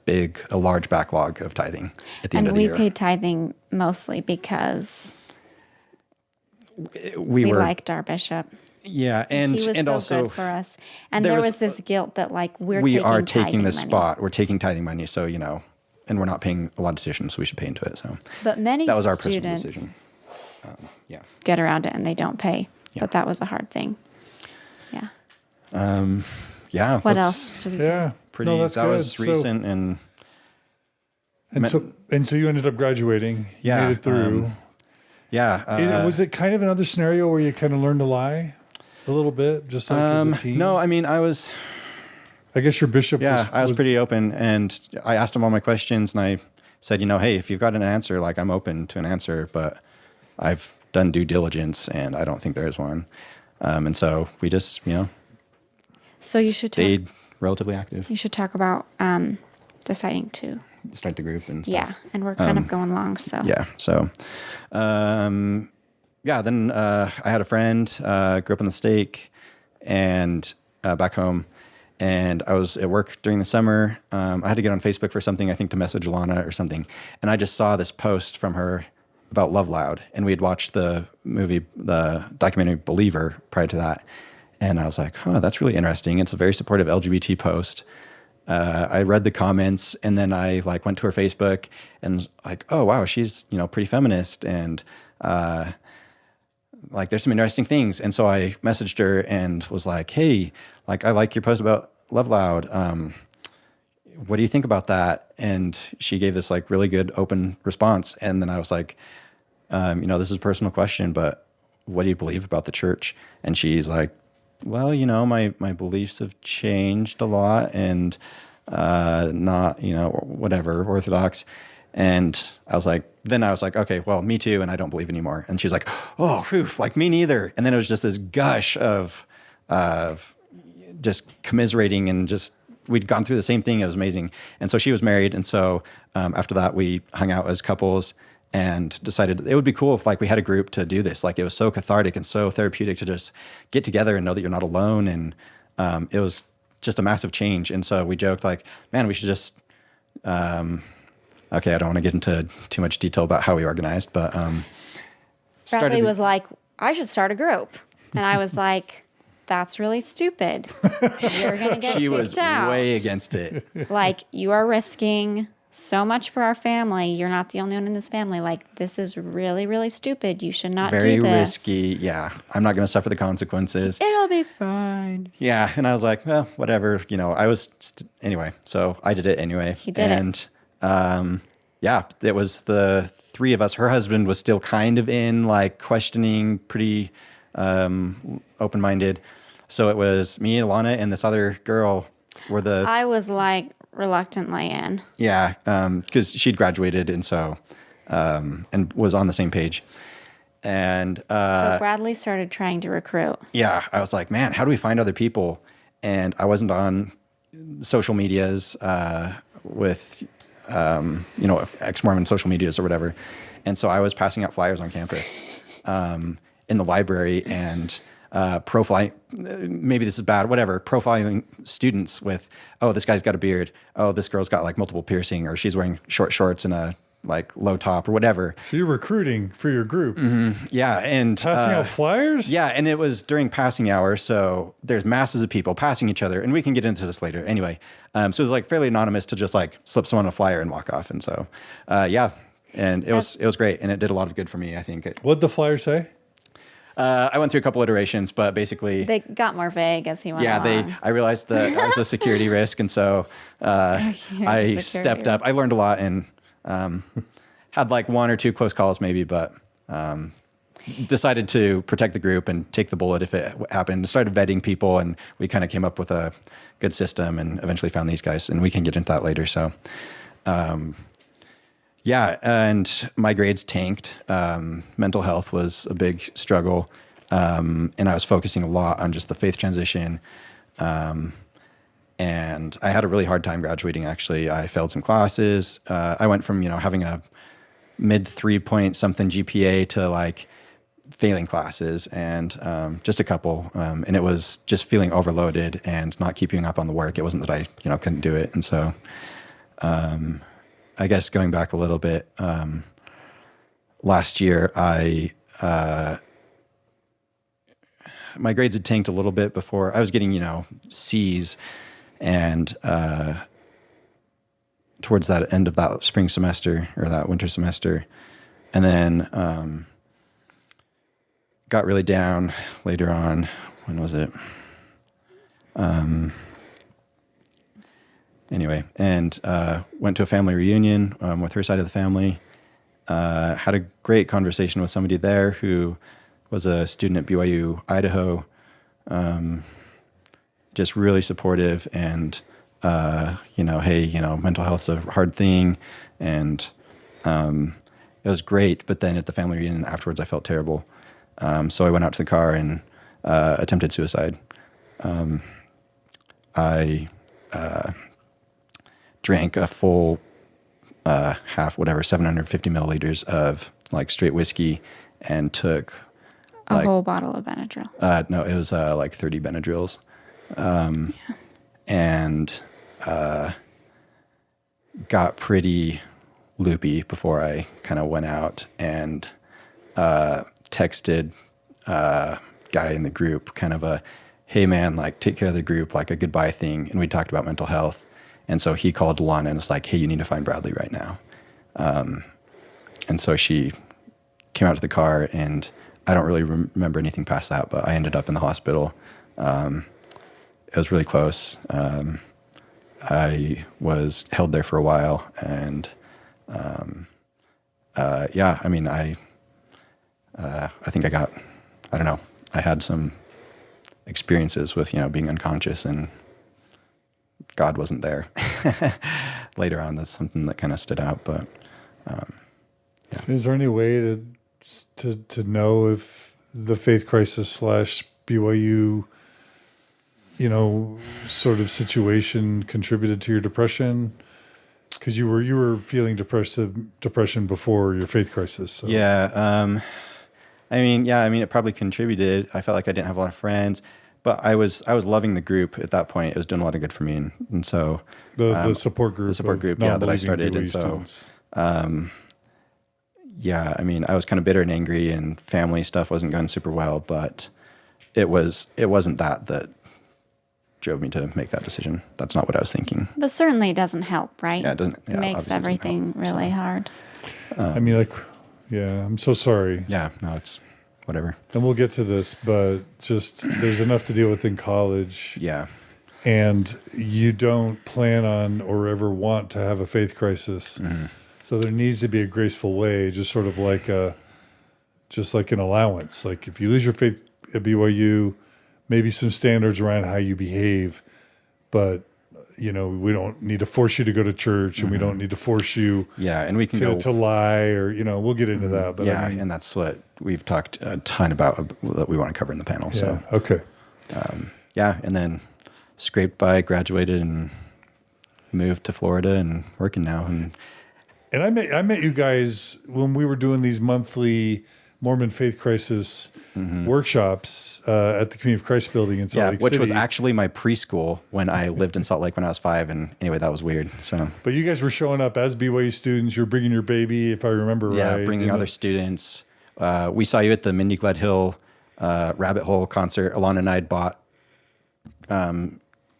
large backlog of tithing at the end of the year. And we paid tithing mostly because we liked our bishop. Yeah, he was so also good for us. And there was this guilt that like we are taking the money. spot. We're taking tithing money, so and we're not paying a lot of tuition, so we should pay into it. So, but many that was our students personal decision. Get around it and they don't pay. Yeah. But that was a hard thing. Yeah. Yeah. What else should we do? Yeah. Pretty. No, that's that good. was recent And so you ended up graduating. You Yeah, made it through. was it kind of another scenario where you kind of learned to lie a little bit, just like as a teen? No, I mean, I guess your bishop I was pretty open, and I asked him all my questions, and I said, hey, if you've got an answer, like, I'm open to an answer, but I've done due diligence, and I don't think there is one. And so we just, So you should stayed relatively active. You should talk about deciding to Start the group and stuff. Yeah, and we're kind of going long, so. Yeah, so, then I had a friend, grew up in the stake, and back home, and I was at work during the summer. I had to get on Facebook for something, I think to message Alana or something, and I just saw this post from her about LoveLoud, and we had watched the documentary Believer prior to that, and I was like, that's really interesting. It's a very supportive LGBT post. I read the comments, and then I went to her Facebook and oh wow, she's pretty feminist, and there's some interesting things. And so I messaged her and was like, hey, I like your post about LoveLoud. What do you think about that? And she gave this really good open response. And then I was like, this is a personal question, but what do you believe about the church? And she's like, well, my beliefs have changed a lot, and not, whatever, Orthodox. And I was like, okay, well, me too, and I don't believe anymore. And she's like, oh, whew, me neither. And then it was just this gush of just commiserating, and just we'd gone through the same thing. It was amazing. And so she was married, and so after that we hung out as couples and decided it would be cool if we had a group to do this. It was so cathartic and so therapeutic to just get together and know that you're not alone. And it was just a massive change. And so we joked man, we should just, okay, I don't want to get into too much detail about how we organized, but Bradley was like, I should start a group. And I was like, that's really stupid. You're going to get She kicked was out. way against it. You are risking so much for our family. You're not the only one in this family. This is really, really stupid. You should not do this. Very risky. Yeah. I'm not going to suffer the consequences. It'll be fine. Yeah. And I was like, well, whatever. Anyway, so I did it anyway. He did and, it. Yeah, it was the three of us. Her husband was still kind of in, like, questioning, pretty open-minded. So it was me, Alana, and this other girl were the... I was like reluctantly in. Yeah, because she'd graduated and so, and was on the same page. And So Bradley started trying to recruit. yeah, I was like, man, how do we find other people? And I wasn't on social medias with, ex-Mormon social medias or whatever. And so I was passing out flyers on campus in the library and profiling, maybe this is bad, whatever, profiling students with, oh, this guy's got a beard. Oh, this girl's got like multiple piercing, or she's wearing short shorts and a like low top or whatever. So you're recruiting for your group. Yeah. And Passing out flyers? yeah. And it was during passing hour. So there's masses of people passing each other, and we can get into this later. Anyway. So it was like fairly anonymous to just like slip someone a flyer and walk off. And so, yeah. And it was great. And it did a lot of good for me, I think. What'd the flyer say? I went through a couple iterations, but basically They got more vague as he went along. I realized that I was a security risk. And so, I stepped up. I learned a lot and, had like one or two close calls maybe, but, decided to protect the group and take the bullet if it happened. Started vetting people, and we kind of came up with a good system and eventually found these guys, and we can get into that later. So, yeah, and my grades tanked. Mental health was a big struggle. And I was focusing a lot on just the faith transition. And I had a really hard time graduating, actually. I failed some classes. I went from, having a mid 3 something GPA to like failing classes and just a couple. And it was just feeling overloaded and not keeping up on the work. It wasn't that I, couldn't do it. And so, I guess going back a little bit, last year, my grades had tanked a little bit before. I was getting, C's, and towards that end of that spring semester or that winter semester, and then got really down later on. When was it? Anyway, and went to a family reunion with her side of the family. Had a great conversation with somebody there who was a student at BYU, Idaho. Just really supportive and, hey, mental health's a hard thing. And it was great. But then at the family reunion afterwards, I felt terrible. So I went out to the car and attempted suicide. I drank a full half, 750 milliliters of like straight whiskey, and took a whole bottle of Benadryl. No, it was like 30 Benadryls. And got pretty loopy before I kind of went out, and texted guy in the group kind of a, hey man, like take care of the group, like a goodbye thing. And we talked about mental health. And so he called Alana and was like, hey, you need to find Bradley right now. And so she came out to the car, and I don't really remember anything past that, but I ended up in the hospital. It was really close. I was held there for a while, and yeah, I mean, I think I don't know, I had some experiences with, being unconscious, and God wasn't there. Later on, that's something that kind of stood out, but yeah. Is there any way to know if the faith crisis / BYU, sort of situation contributed to your depression? Because you were feeling depression before your faith crisis. So. Yeah. It probably contributed. I felt like I didn't have a lot of friends, but I was loving the group at that point. It was doing a lot of good for me. And so the support group, that I started. BYU and so, students. I was kind of bitter and angry, and family stuff wasn't going super well, but it wasn't that drove me to make that decision. That's not what I was thinking. But certainly it doesn't help, right? Yeah, it doesn't. Yeah, it makes everything really hard. I'm so sorry. Yeah, no, it's whatever. And we'll get to this, but just there's enough to deal with in college. Yeah. and you don't plan on or ever want to have a faith crisis. So there needs to be a graceful way, just sort of like an allowance. Like if you lose your faith at BYU, maybe some standards around how you behave, but we don't need to force you to go to church, and we don't need to force you and we can to lie, or we'll get into that. But and that's what we've talked a ton about that we want to cover in the panel. So okay. And then scraped by, graduated, and moved to Florida and working now. And I met you guys when we were doing these monthly Mormon Faith Crisis workshops at the Community of Christ building in Salt Lake which City. was actually my preschool when I lived in Salt Lake when I was 5. And anyway, that was weird. So, but you guys were showing up as BYU students. You're bringing your baby, if I remember right. Yeah, bringing other students. We saw you at the Mindy Gledhill Rabbit Hole concert. Alana and I had bought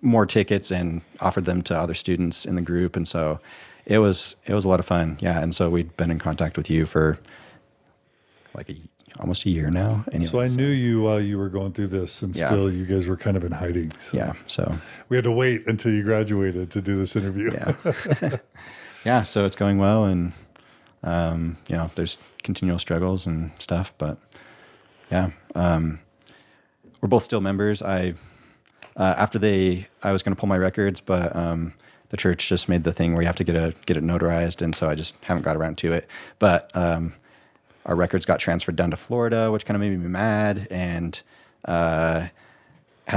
more tickets and offered them to other students in the group, and so it was a lot of fun. Yeah, and so we'd been in contact with you for like almost a year now. Anyway, so I knew you while you were going through this, and still you guys were kind of in hiding. So so we had to wait until you graduated to do this interview. Yeah. So it's going well, and there's continual struggles and stuff, but we're both still members. I was going to pull my records, but the church just made the thing where you have to get it notarized, and so I just haven't got around to it. But our records got transferred down to Florida, which kind of made me mad, and had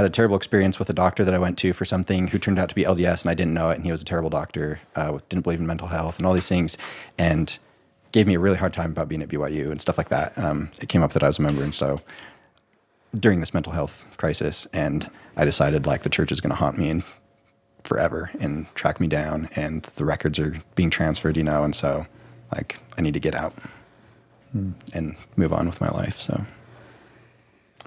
a terrible experience with a doctor that I went to for something who turned out to be LDS, and I didn't know it, and he was a terrible doctor, didn't believe in mental health and all these things, and gave me a really hard time about being at BYU and stuff like that. It came up that I was a member, and so during this mental health crisis, and I decided like the church is going to haunt me forever and track me down, and the records are being transferred, and so like I need to get out and move on with my life. So,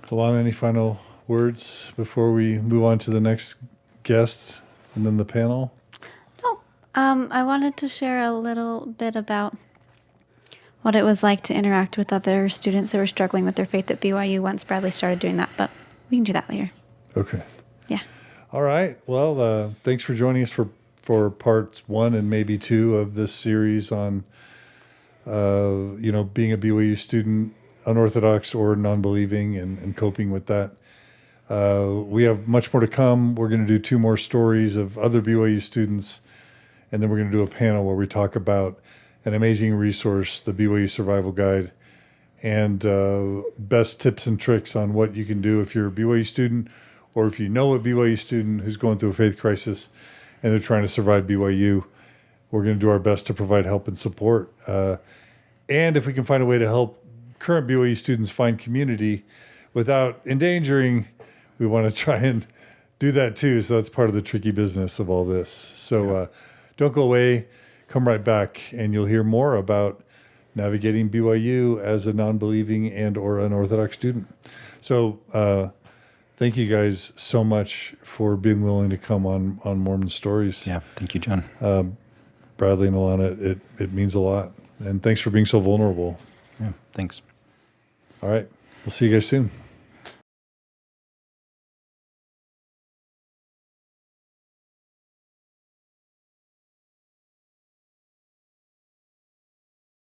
Alana, any final words before we move on to the next guest and then the panel? No. I wanted to share a little bit about what it was like to interact with other students that were struggling with their faith at BYU once Bradley started doing that, but we can do that later. Okay. Yeah. All right. Well, thanks for joining us for parts 1 and maybe 2 of this series on, being a BYU student, unorthodox or non-believing, and coping with that. We have much more to come. We're going to do 2 more stories of other BYU students, and then we're going to do a panel where we talk about an amazing resource, the BYU Survival Guide, and best tips and tricks on what you can do if you're a BYU student, or if you know a BYU student who's going through a faith crisis and they're trying to survive BYU. We're going to do our best to provide help and support. And if we can find a way to help current BYU students find community without endangering, we want to try and do that too. So that's part of the tricky business of all this. So don't go away. Come right back, and you'll hear more about navigating BYU as a non-believing and or unorthodox student. So thank you guys so much for being willing to come on Mormon Stories. Yeah, thank you, John. Bradley and Alana, it means a lot. And thanks for being so vulnerable. Yeah, thanks. All right. We'll see you guys soon.